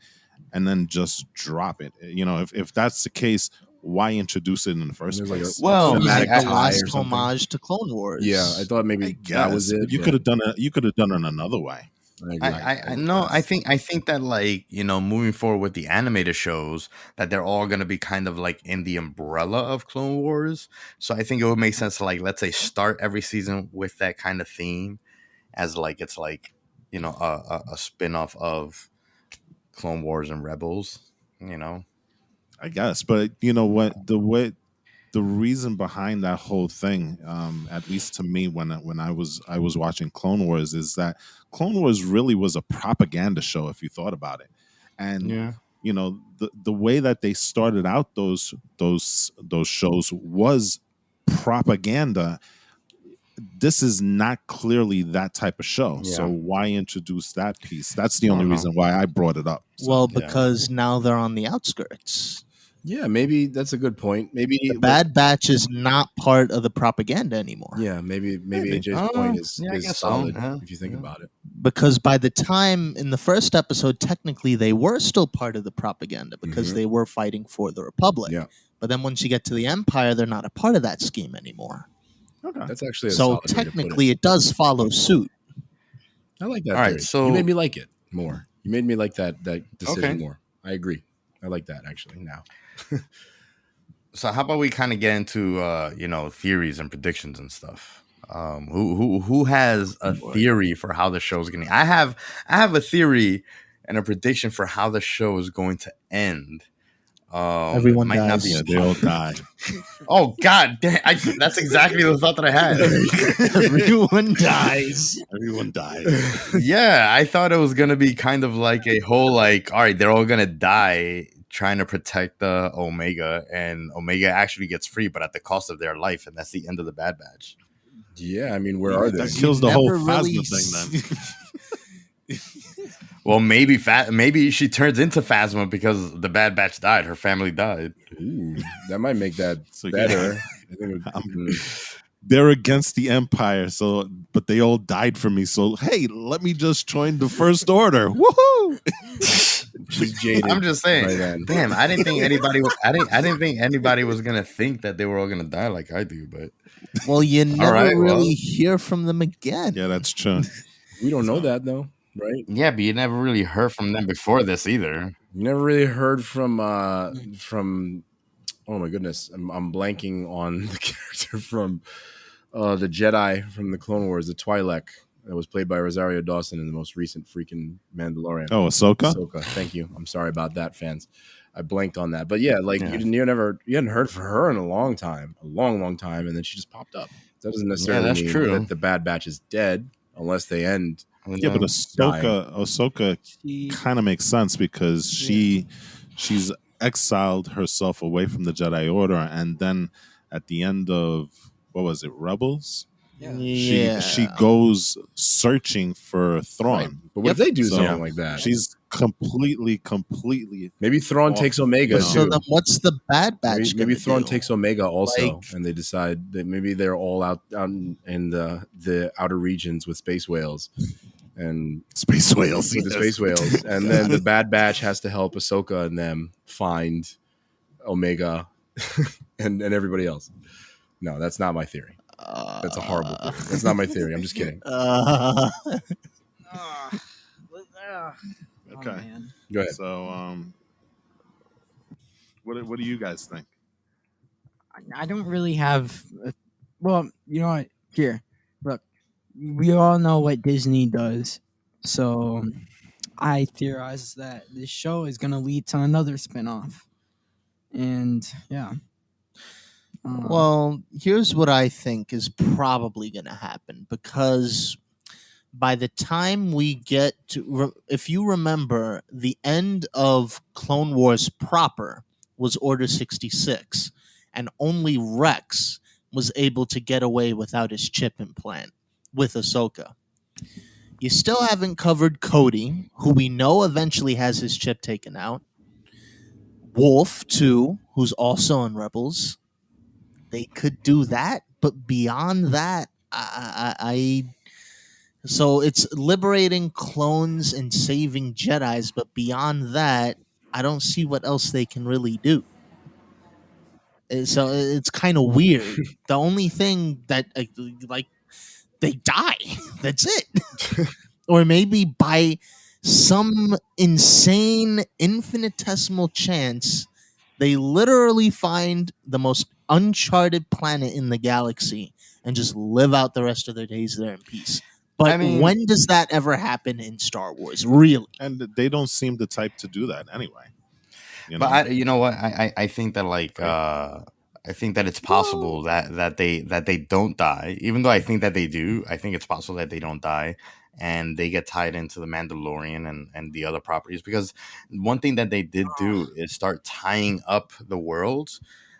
and then just drop it. If that's the case, why introduce it in the first place? Well, like a last homage to Clone Wars. Yeah, I thought maybe that was it. You could have done it. You could have done it another way. I agree. I no, I think that, like, moving forward with the animated shows, that they're all gonna be kind of like in the umbrella of Clone Wars. So I think it would make sense to, like, let's say, start every season with that kind of theme, as like it's like, a spin-off of Clone Wars and Rebels, I guess, but you know what? The reason behind that whole thing, at least to me, when I was watching Clone Wars, is that Clone Wars really was a propaganda show if you thought about it, and Yeah. the way that they started out those shows was propaganda. This is not clearly that type of show, Yeah. so why introduce that piece? That's the I only don't know. reason why I brought it up. So. Well, Yeah. because now they're on the outskirts. Yeah, maybe that's a good point. Maybe The Bad Batch is not part of the propaganda anymore. Yeah, maybe Maybe. AJ's point I is guess so, solid yeah, if you think yeah. about it. Because by the time in the first episode, technically they were still part of the propaganda because Mhm. they were fighting for the Republic. Yeah. But then once you get to the Empire, they're not a part of that scheme anymore. Okay. That's actually a So solid way to put technically, it does follow suit. I like that. All right, theory. so- you made me like it more. You made me like that decision Okay. more. I agree. I like that actually now. So how about we kind of get into theories and predictions and stuff? Who has a theory for how the show is going to? I have a theory and a prediction for how the show is going to end. Everyone it might not be Yeah, as they all popular. die. Oh God, that's exactly the thought that I had. Everyone dies. Everyone died. Yeah, I thought it was gonna be kind of like a whole, like, all right, they're all gonna die trying to protect the Omega, and Omega actually gets free, but at the cost of their life, and that's the end of the Bad Batch. Yeah, I mean, where are they? That kills the whole Never really Phasma thing then. Well, maybe she turns into Phasma because the Bad Batch died. Her family died. Ooh, that might make that So, better. yeah. I think it would- They're against the Empire, but they all died for me. So hey, let me just join the First Order. Woohoo! She's jaded. I'm just saying. by then. Damn, I didn't think anybody. I didn't think anybody was gonna think that they were all gonna die like I do. But Well, you never right, well. really hear from them again. Yeah, that's true. We don't know that though, right? yeah, but you never really heard from them before this either. You never really heard from oh my goodness, I'm blanking on the character from the Jedi from the Clone Wars, the Twi'lek, that was played by Rosario Dawson in the most recent freaking Mandalorian. Oh, Ahsoka? Ahsoka. Thank you. I'm sorry about that, fans. I blanked on that, but yeah, like Yeah. you hadn't heard from her in a long time, long time, and then she just popped up. That doesn't necessarily that's mean true. that the Bad Batch is dead unless they end. Yeah, but Ahsoka She- kind of makes sense because she's exiled herself away from the Jedi Order, and then at the end of what was it, Rebels? Yeah. She goes searching for Thrawn. Right. But what if they do So- something like that? She's completely. Maybe Thrawn off. takes Omega No. So too. then what's the Bad Batch Maybe gonna Thrawn do? takes Omega also, Like- and they decide that maybe they're all out in the outer regions with space whales and Space whales. with the yes. space whales, and then the Bad Batch has to help Ahsoka and them find Omega and everybody else. No, that's not my theory. That's a horrible theory. That's not my theory. I'm just kidding. Okay. man. Go ahead. So, what do you guys think? I don't really have. Well, you know what? Here, look. We all know what Disney does, so I theorize that this show is going to lead to another spinoff, and yeah. Well, here's what I think is probably going to happen, because by the time we get to, if you remember, the end of Clone Wars proper was Order 66, and only Rex was able to get away without his chip implant with Ahsoka. You still haven't covered Cody, who we know eventually has his chip taken out. Wolf, too, who's also in Rebels. They could do that, but beyond that, so it's liberating clones and saving Jedis, but beyond that, I don't see what else they can really do. So it's kind of weird. The only thing that like they die. That's it. or maybe by some insane infinitesimal chance, they literally find the most uncharted planet in the galaxy and just live out the rest of their days there in peace. But I mean, when does that ever happen in Star Wars? Really? And they don't seem the type to do that anyway. You but know, you know what? I think that like I think that it's possible that they don't die. Even though I think that they do, I think it's possible that they don't die and they get tied into the Mandalorian and the other properties. Because one thing that they did do is start tying up the worlds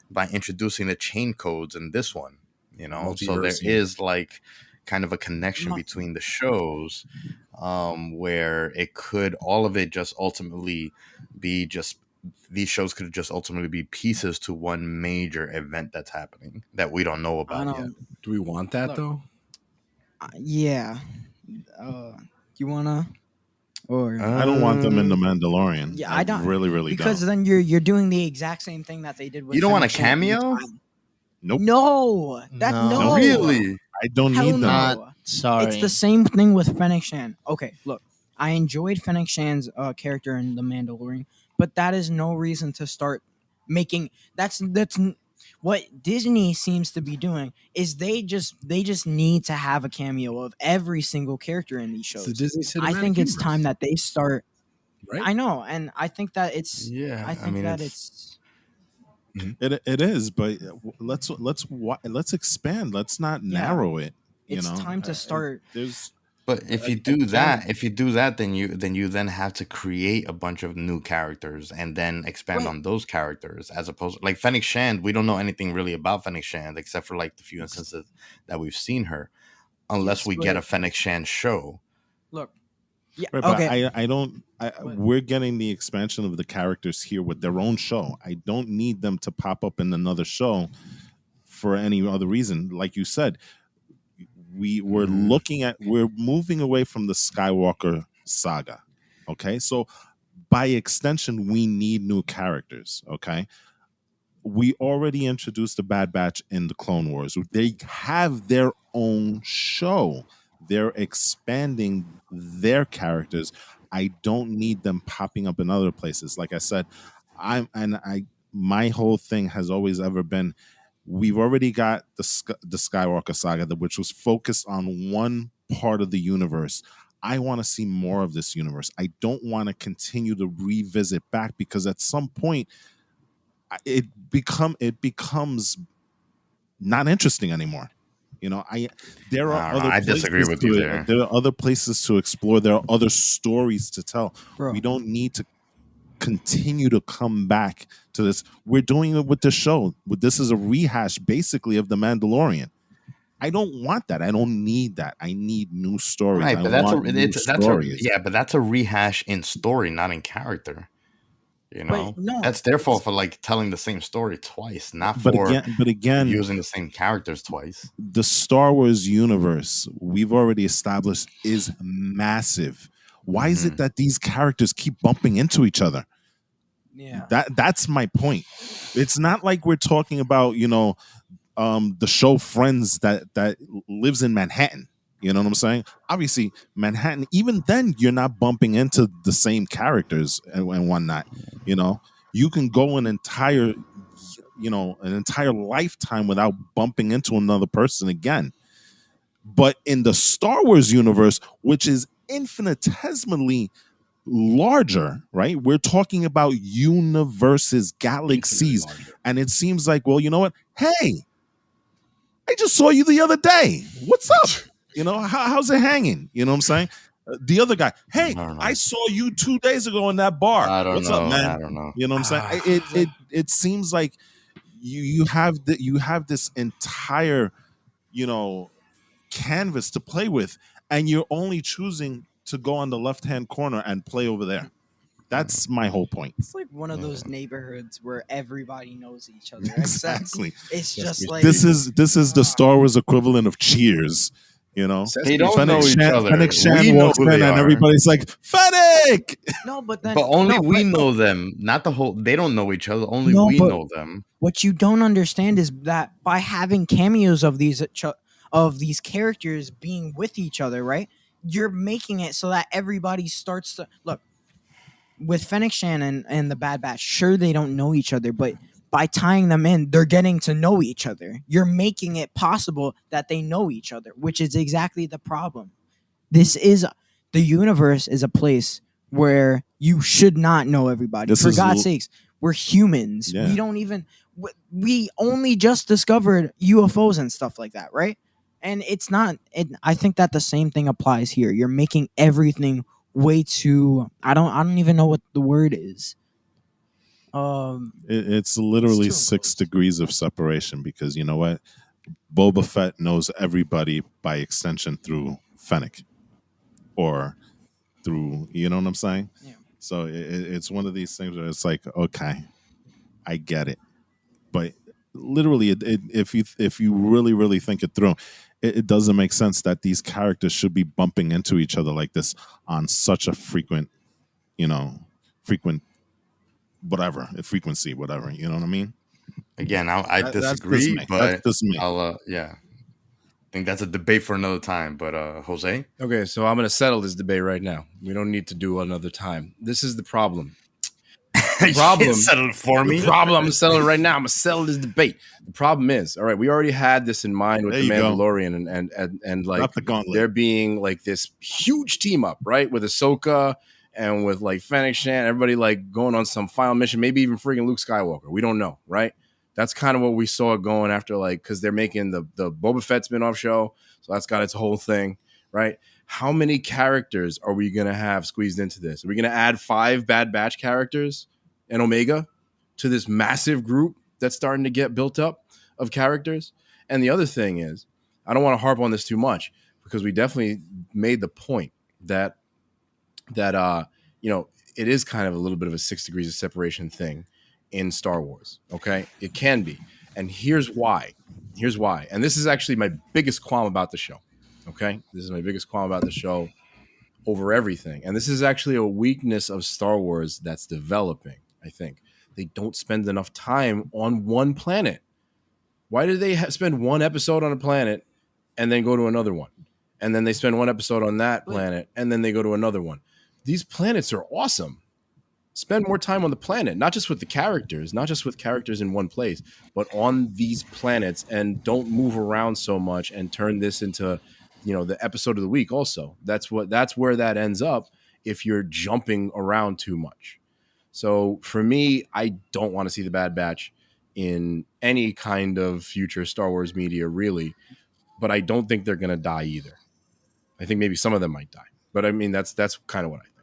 by introducing the chain codes in this one. You know, so there Multiversing. is like kind of a connection Mu- between the shows, where it could all of it just ultimately be just these shows could just ultimately be pieces to one major event that's happening that we don't know I about yet. don't. Do we want that Look. though? Yeah. You wanna or I don't want them in the Um, Mandalorian. yeah? I I don't really because don't. then you're doing the exact same thing that they did with. you don't want a Fennec Shand each cameo? time. Nope. No, that No. no. Really? I don't Hell need them. Not no. sorry. It's the same thing with Fennec Shand. Okay, look, I enjoyed Fennec Shand's character in The Mandalorian, but that is no reason to start making. What Disney seems to be doing is they just need to have a cameo of every single character in these It's the shows. Disney Cinematic I think it's time Universe, that they start. right? I know, and I think that it's. Yeah, I I think mean that it's It is, but let's expand. Let's not Yeah. narrow it. You It's know, time to start. there's but if you do that, then you have to create a bunch of new characters and then expand Right. on those characters as opposed like Fennec Shand. We don't know anything really about Fennec Shand except for like the few instances that we've seen her, unless Yes, we get but a Fennec Shand show. look. Yeah. right, but Okay. I don't. But- We're getting the expansion of the characters here with their own show. I don't need them to pop up in another show for any other reason. Like you said, we're we're moving away from the Skywalker saga. Okay, so by extension, we need new characters. Okay, we already introduced the Bad Batch in the Clone Wars. They have their own show. They're expanding their characters. I don't need them popping up in other places. Like I said, my whole thing has always ever been we've already got the Skywalker saga, which was focused on one part of the universe. I want to see more of this universe. I don't want to continue to revisit back because at some point it becomes not interesting anymore. You know, there are I don't know. other I places disagree with you there. there are other places to explore. There are other stories to tell. Bro. We don't need to continue to come back to this. We're doing it with the show. This is a rehash basically of The Mandalorian. I don't want that. I don't need that. I need new stories. Right, I but want new stories. but that's a rehash in story, not in character. You know, But no, that's their fault for like telling the same story twice, not But for again, using the same characters twice. the Star Wars universe we've already established is massive. Why is it that these characters keep bumping into each other? Yeah. That's my point. It's not like we're talking about, the show Friends that lives in Manhattan. You know what I'm saying? Obviously, Manhattan, even then you're not bumping into the same characters and whatnot. You know, you can go an entire lifetime without bumping into another person again. But in the Star Wars universe, which is infinitesimally larger, right? We're talking about universes, galaxies, Infinitely larger. and it seems like, well, you know what? Hey, I just saw you the other day. What's up? You know, how's it hanging? You know what I'm saying? The other guy, hey, I don't know. I saw you 2 days ago in that bar. I don't What's know. up, man? I don't know. You know what I'm saying? It seems like you have this entire, canvas to play with, and you're only choosing to go on the left hand corner and play over there. That's my whole point. It's like one of those neighborhoods where everybody knows each other. Exactly. It's just like This is the Star Wars equivalent of Cheers. You know, They don't Fennec know each Shan- other. Fennec Shan We know walks who in they and are. everybody's like, Fennec! no, but then But only no, we but- know them, not the whole. They don't know each other. Only No, we but- know them. What you don't understand is that by having cameos of these characters being with each other, right? you're making it so that everybody starts to look with Fennec Shannon and the Bad Batch. Sure, they don't know each other, but by tying them in, they're getting to know each other. You're making it possible that they know each other, which is exactly the problem. The universe is a place where you should not know everybody. For God's sakes, we're humans. Yeah. We don't even, we only just discovered UFOs and stuff like that, right? And it's not, I think that the same thing applies here. You're making everything way too, I don't even know what the word is. It's literally it's 6 degrees of separation, because you know what? Boba Fett knows everybody by extension through Fennec, or through, you know what I'm saying? Yeah. So it's one of these things where it's like, okay, I get it, but literally, if you really think it through, it doesn't make sense that these characters should be bumping into each other like this on such a frequent frequency, whatever. You know what I mean? Again, I That's disagree, just me. but That's just me. I'll yeah. I think that's a debate for another time. But Jose, Okay, so I'm going to settle this debate right now. We don't need to do another time. This is the problem. the problem- settle it for me. The problem, I'm going to settle it right now. I'm going to settle this debate. The problem is, all right, we already had this in mind with There the you go. Mandalorian and like Drop the gauntlet. there being like this huge team up, right, with Ahsoka and with like Fennec Shan, everybody like going on some final mission, maybe even freaking Luke Skywalker. We don't know, right? That's kind of what we saw going after, like, because they're making the Boba Fett spinoff show, so that's got its whole thing, right? How many characters are we gonna have squeezed into this? Are we gonna add 5 Bad Batch characters and Omega to this massive group that's starting to get built up of characters? And the other thing is, I don't want to harp on this too much, because we definitely made the point that it is kind of a little bit of a 6 degrees of separation thing in Star Wars. Okay, it can be, and here's why. And this is actually my biggest qualm about the show. Okay, this is my biggest qualm about the show over everything, and this is actually a weakness of Star Wars that's developing. I think they don't spend enough time on one planet. Why do they spend one episode on a planet and then go to another one, and then they spend one episode on that planet and then they go to another one? These planets are awesome. Spend more time on the planet, not just with the characters, not just with characters in one place, but on these planets, and don't move around so much and turn this into, the episode of the week. Also, that's where that ends up if you're jumping around too much. So for me, I don't want to see the Bad Batch in any kind of future Star Wars media, really, but I don't think they're going to die either. I think maybe some of them might die, but I mean, that's kind of what I think.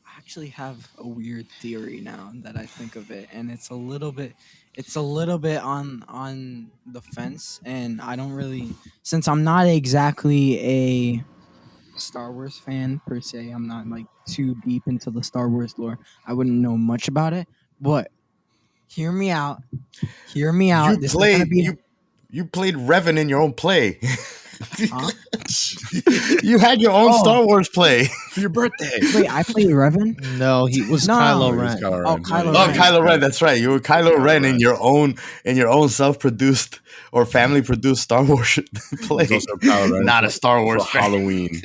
I actually have a weird theory now that I think of it, and it's a little bit on the fence, and I don't really, since I'm not exactly a Star Wars fan per se, I'm not like too deep into the Star Wars lore. I wouldn't know much about it, but hear me out. You This is gonna be you played Revan in your own play. Huh? You had your own Star Wars play For your birthday. Wait, I played Revan? No, he was No, Kylo no, Ren. Oh, Kylo Oh, Ren. Kylo Ren. That's right. You were Kylo Ren in your own self-produced or family-produced Star Wars play. He's also Kylo Ren Not a Star Wars for fan. Halloween.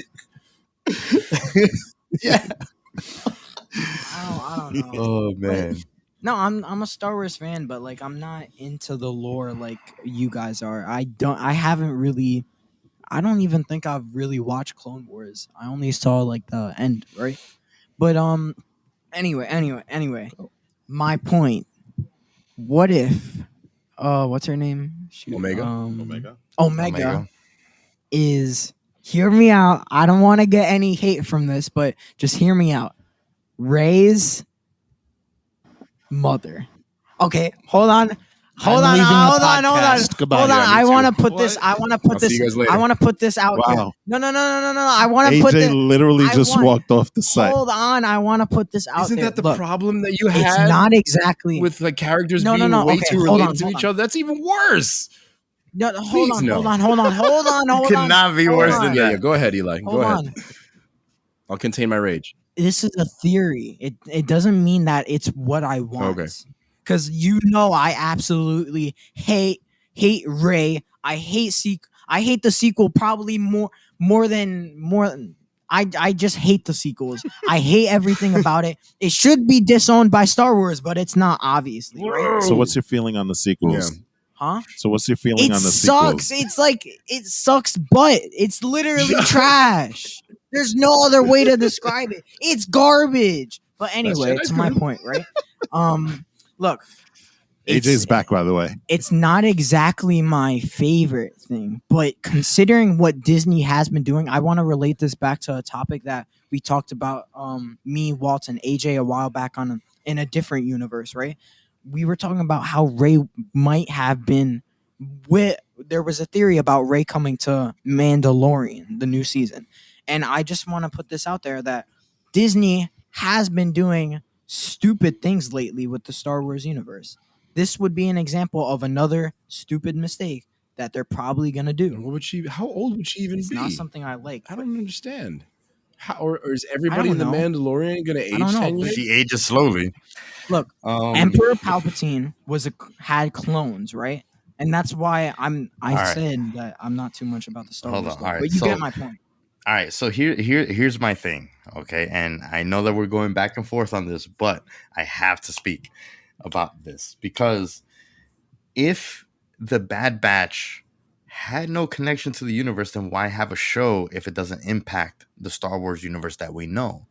Yeah. I don't know. Oh man. No, I'm a Star Wars fan, but like I'm not into the lore like you guys are. I don't even think I've really watched Clone Wars. I only saw like the end, right? But anyway. My point. What if what's her name? Shoot, Omega? Omega is, hear me out. I don't want to get any hate from this, but just hear me out. Rey's mother. Okay, hold on. Hold on. Goodbye. Hold on. Yeah, me I too. want to put this. I'll see you guys later. I want to put this out here. Wow. No. I want to put AJ this. literally just walked off the site. Hold on. I want to put this out Isn't there. that the Look, problem that you it's had not exactly with the characters No, being no. way Okay, too hold related on, to hold each on. other? That's even worse. No, Please, hold no. on. Cannot be Hold worse on. than Yeah, that. go ahead, Eli. Hold Go ahead. on. I'll contain my rage. This is a theory. It doesn't mean that it's what I want. Okay. Because I absolutely hate Rey. I hate I hate the sequel probably more than I just hate the sequels. I hate everything about it. It should be disowned by Star Wars, but it's not, obviously, right? So what's your feeling on the sequels? Yeah. Huh? So what's your feeling It on the sucks. sequels? It's like it sucks, but it's literally trash. There's no other way to describe it. It's garbage. But anyway, Jedi to my good. point, right? Look, AJ's back, by the way. it's not exactly my favorite thing, but considering what Disney has been doing, I want to relate this back to a topic that we talked about, me, Walt, and AJ a while back in a different universe, right? We were talking about how Rey might have been there was a theory about Rey coming to Mandalorian, the new season. And I just want to put this out there that Disney has been doing stupid things lately with the Star Wars universe. This would be an example of another stupid mistake that they're probably gonna do. What would she? How old would she even It's be? not something I like. I don't understand. How or is everybody I in the don't know. Mandalorian going to age don't know, 10 but years? She ages slowly. Look, Emperor Palpatine had clones, right? And that's why I right. said that I'm not too much about the Star Hold Wars on, stuff. all right, But you so- get my point. All right, so here's my thing, okay? And I know that we're going back and forth on this, but I have to speak about this because if the Bad Batch had no connection to the universe, then why have a show if it doesn't impact the Star Wars universe that we know?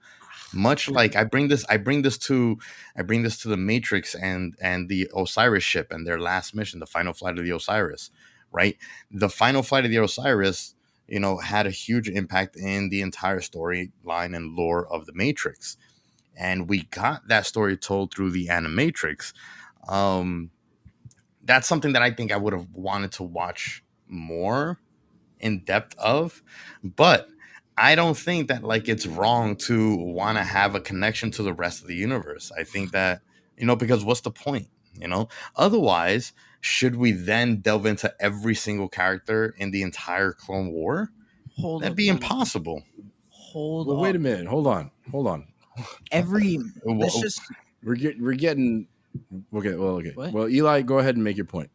Much like I bring this to the Matrix and the Osiris ship and their last mission, the final flight of the Osiris, right? The final flight of the Osiris, had a huge impact in the entire storyline and lore of the Matrix. And we got that story told through the Animatrix. That's something that I think I would have wanted to watch more in depth of, but I don't think that it's wrong to want to have a connection to the rest of the universe. I think that, because what's the point? Otherwise, should we then delve into every single character in the entire Clone War? That'd be impossible. Hold Well, up. wait a minute. Hold on. Let's just We're getting okay. Well, okay. What? Well, Eli, go ahead and make your point.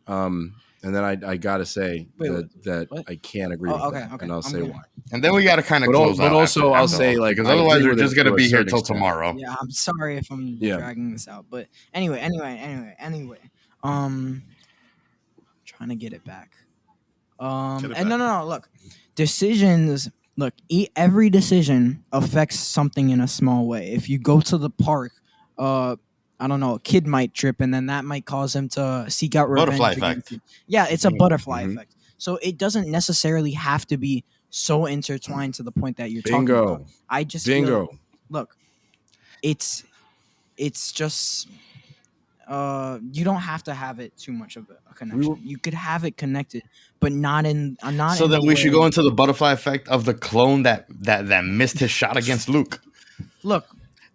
And then I gotta say that what? I can't agree with okay, that, okay. and I'll I'm say gonna- why. And then we got to kind of But close out. also, I'll say, because I otherwise agree we're with just it gonna to a be here certain till extent. tomorrow. Yeah, I'm sorry if I'm dragging this out, but anyway. Trying to get it back. Get it And back. no. Look, decisions. Look, every decision affects something in a small way. If you go to the park, I don't know, a kid might trip, and then that might cause him to seek out revenge. Butterfly against effect. you. Yeah, it's a butterfly Mhm. effect. So it doesn't necessarily have to be so intertwined to the point that you're talking about. Bingo. I just feel, Bingo. look, it's just you don't have to have it too much of a connection. You could have it connected, but not in not. So in then the we should way- go into the butterfly effect of the clone that missed his shot against Luke. Look.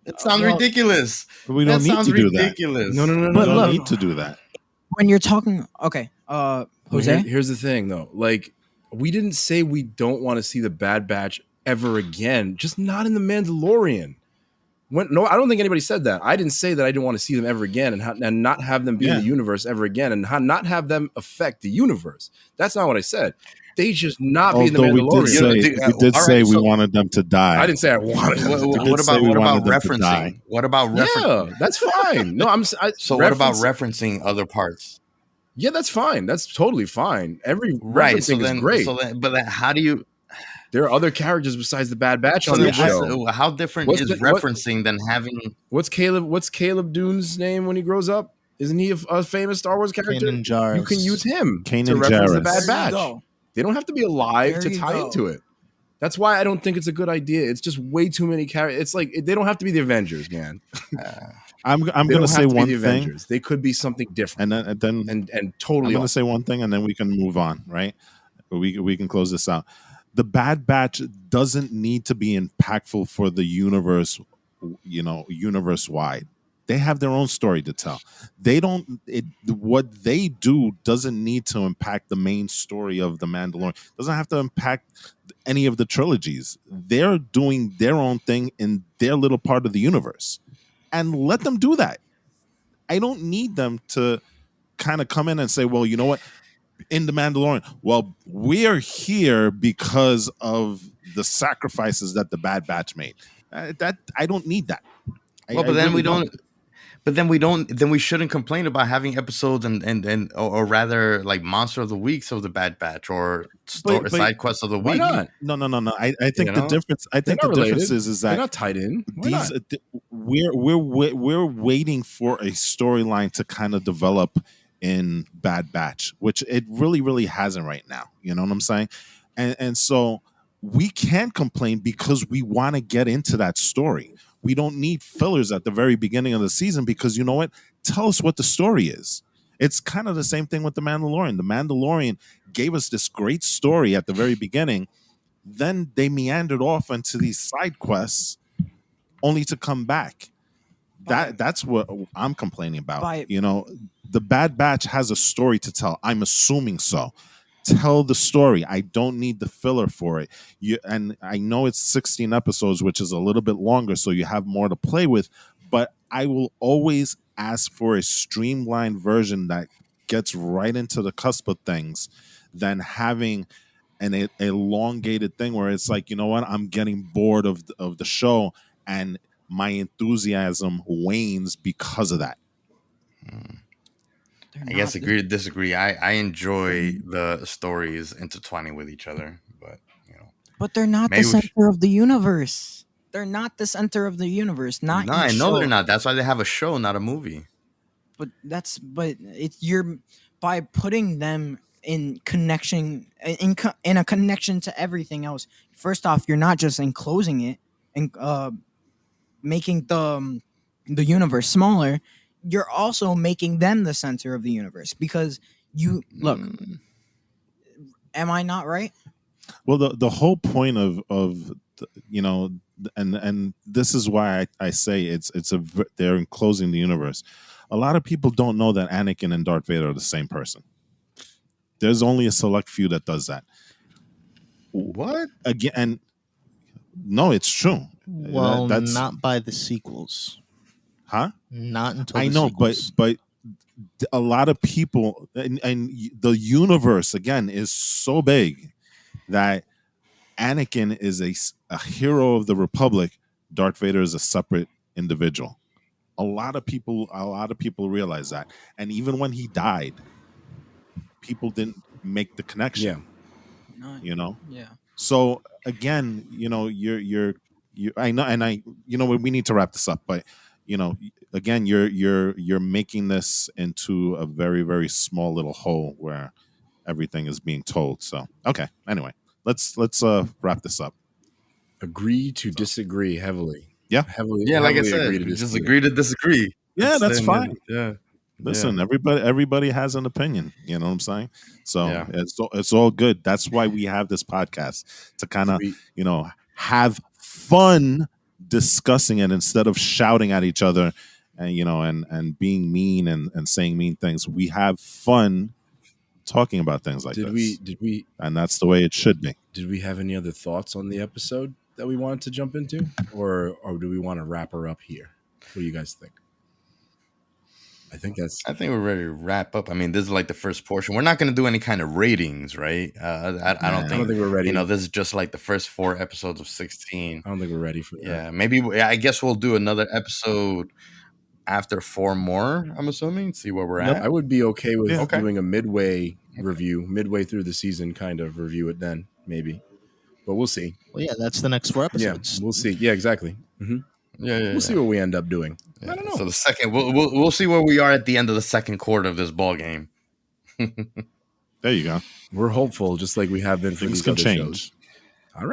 That sounds well, ridiculous. But we don't That need sounds to do that. ridiculous. No. But We look- don't need to do that. When you're talking, okay, Well, Jose. here's the thing, though. We didn't say we don't want to see the Bad Batch ever again, just not in the Mandalorian. No, I don't think anybody said that. I didn't say that I didn't want to see them ever again and not have them be in the universe ever again and not have them affect the universe. That's not what I said. They just not be in the Although Mandalorian. we did all say right, we so- wanted them to die. I didn't say I wanted them to do did What say about we what about wanted them to die. referencing? What about referencing? Yeah, that's fine. No, So what about referencing other parts? Yeah, that's fine. That's totally fine. Every Right. So referencing then, is great. but then how do you? There are other characters besides the Bad Batch So on then this show. how different What's is the- what- referencing than having? What's Caleb Dune's name when he grows up? Isn't he a famous Star Wars character? Kanan Jarrus. You can use him Kanan to reference the Jarrus. Bad There you Batch. go. They don't have to be alive There to you tie go. into it. That's why I don't think it's a good idea. It's just way too many characters. It's like they don't have to be the Avengers, man. I'm They going don't to say have to be one the thing, Avengers. They could be something different and then and I'm totally. going to off. say one thing, and then we can move on. Right? We can close this out. The Bad Batch doesn't need to be impactful for the universe, universe wide. They have their own story to tell. They don't. What they do doesn't need to impact the main story of the Mandalorian. Doesn't have to impact any of the trilogies. They're doing their own thing in their little part of the universe, and let them do that. I don't need them to kind of come in and say, "Well, you know what? in the Mandalorian. Well, we are here because of the sacrifices that the Bad Batch made. That I don't need that. Well, I but then really we don't. But then we don't. Then we shouldn't complain about having episodes or rather like Monster of the Weeks of the Bad Batch or But side quests of the Why week. not? no. I You think the know? difference. I They're think not the difference related. is They're that not tied in. Why these not? we're waiting for a storyline to kind of develop in Bad Batch, which it really hasn't right now. You know what I'm saying? And so we can complain because we want to get into that story. We don't need fillers at the very beginning of the season because you know what? Tell us what the story is. It's kind of the same thing with The Mandalorian. The Mandalorian gave us this great story at the very beginning. Then they meandered off into these side quests only to come back. That's what I'm complaining about. By- You know, the Bad Batch has a story to tell. I'm assuming so. Tell the story. I don't need the filler for it. And I know it's 16 episodes, which is a little bit longer, so you have more to play with. But I will always ask for a streamlined version that gets right into the cusp of things than having an elongated thing where it's like, you know what, I'm getting bored of the show and my enthusiasm wanes because of that. They're I guess not agree to disagree. I enjoy the stories intertwining with each other, but you know, But they're not the maybe we should. center of the universe. They're not the center of the universe. Not No, each I know show. they're not. That's why they have a show, not a movie. But it's you're by putting them in connection in a connection to everything else. First off, you're not just enclosing it and making the universe smaller. You're also making them the center of the universe because you look. Am I not right? Well, the whole point of you know, and this is why I say they're enclosing the universe. A lot of people don't know that Anakin and Darth Vader are the same person. There's only a select few that does that. What? Again, and no, it's true. Well, That's not by the sequels. huh? Not until I the know, sequels. but a lot of people and the universe again is so big that Anakin is a hero of the Republic. Darth Vader is a separate individual. A lot of people realize that, and even when he died, people didn't make the connection. Yeah. You know, Yeah. so again, you know, you're I know, and I, you know, we need to wrap this up, but you know, again, you're making this into a very small little hole where everything is being told. So okay, anyway, let's wrap this up. Agree to disagree heavily. Yeah. Heavily. Yeah, like I heavily said, agree to just disagree. agree to disagree. Yeah, that's And fine. yeah. Listen, Yeah. everybody has an opinion. You know what I'm saying? So Yeah. it's all good. That's why we have this podcast to kind of, We- you know, have fun discussing it instead of shouting at each other and you know and being mean and saying mean things. We have fun talking about things like Did this. we And that's the way it should be. did we have any other thoughts on the episode that we wanted to jump into, or do we want to wrap her up here? What do you guys think? I think we're ready to wrap up. I mean, this is like the first portion. We're not going to do any kind of ratings, right? I don't think we're ready. You know, this is just like the first 4 episodes of 16. I don't think we're ready for that. Yeah, maybe. I guess we'll do another episode after 4 more. I'm assuming. See where we're at. I would be okay with Okay. doing a midway review, midway through the season, kind of review it then, maybe. But we'll see. Well, yeah, that's the next 4 Yeah, episodes. we'll see. Yeah, exactly. Yeah. We'll see what we end up doing. Yeah. I don't know. So the second, we'll see where we are at the end of the second quarter of this ball game. There you go. We're hopeful, just like we have been for Things these can other change. shows. All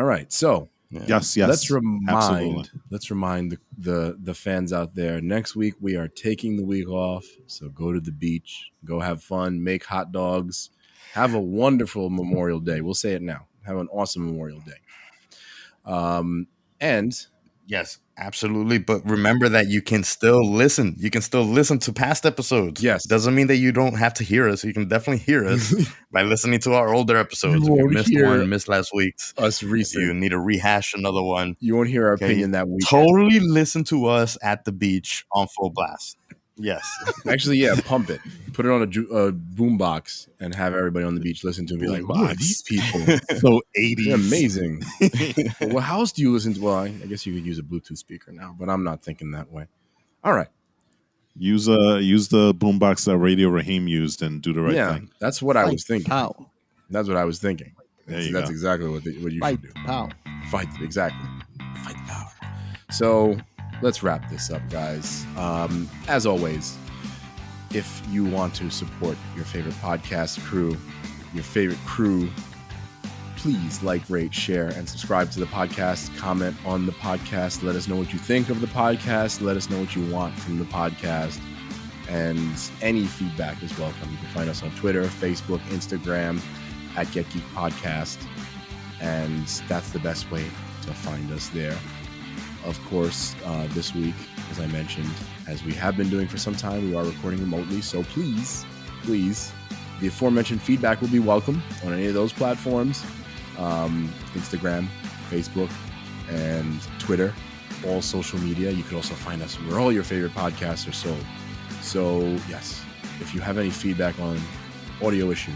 right. So Yeah. Yes. let's absolutely. remind the fans out there. Next week we are taking the week off, so go to the beach, go have fun, make hot dogs, have a wonderful Memorial Day. We'll say it now. Have an awesome Memorial Day. And Yes, absolutely. But remember that you can still listen. You can still listen to past episodes. Yes. Doesn't mean that you don't have to hear us. You can definitely hear us by listening to our older episodes. You If you won't missed hear one, missed last week's, us recent. you need to rehash another one. You won't hear our Okay. opinion that week. Totally listen to us at the beach on full blast. Yes. Actually, yeah, pump it. Put it on a boom box and have everybody on the beach listen to it and be like, who are these people? So 80s. They're amazing. Well, how else do you listen to? Well, I guess you could use a Bluetooth speaker now, but I'm not thinking that way. All right. Use the boombox that Radio Raheem used and do the right thing. That's what I was thinking. Pow. That's what I was thinking. There you That's go. exactly what you Fight. should do. Pow. Fight, exactly. Fight the power. So let's wrap this up, guys. As always, if you want to support your favorite podcast crew, your favorite crew, please like, rate, share, and subscribe to the podcast. Comment on the podcast. Let us know what you think of the podcast. Let us know what you want from the podcast. And any feedback is welcome. You can find us on Twitter, Facebook, Instagram at Get Geek Podcast. And that's the best way to find us there. Of course, this week, as I mentioned, as we have been doing for some time, we are recording remotely. So please, the aforementioned feedback will be welcome on any of those platforms. Instagram, Facebook, and Twitter, all social media. You can also find us where all your favorite podcasts are sold. So, yes, if you have any feedback on audio issues,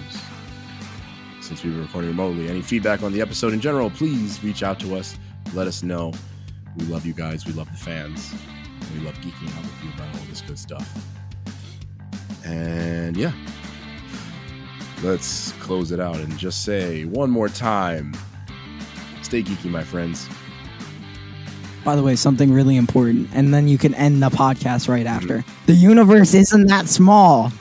since we were recording remotely, any feedback on the episode in general, please reach out to us. Let us know. We love you guys. We love the fans. And we love geeking out with you about all this good stuff. And yeah, let's close it out and just say one more time, stay geeky, my friends. By the way, something really important, and then you can end the podcast right after. The universe isn't that small.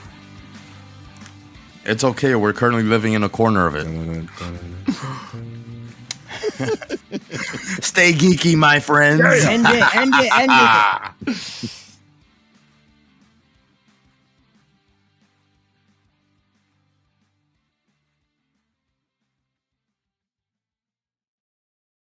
It's okay. We're currently living in a corner of it. Stay geeky, my friends. End it.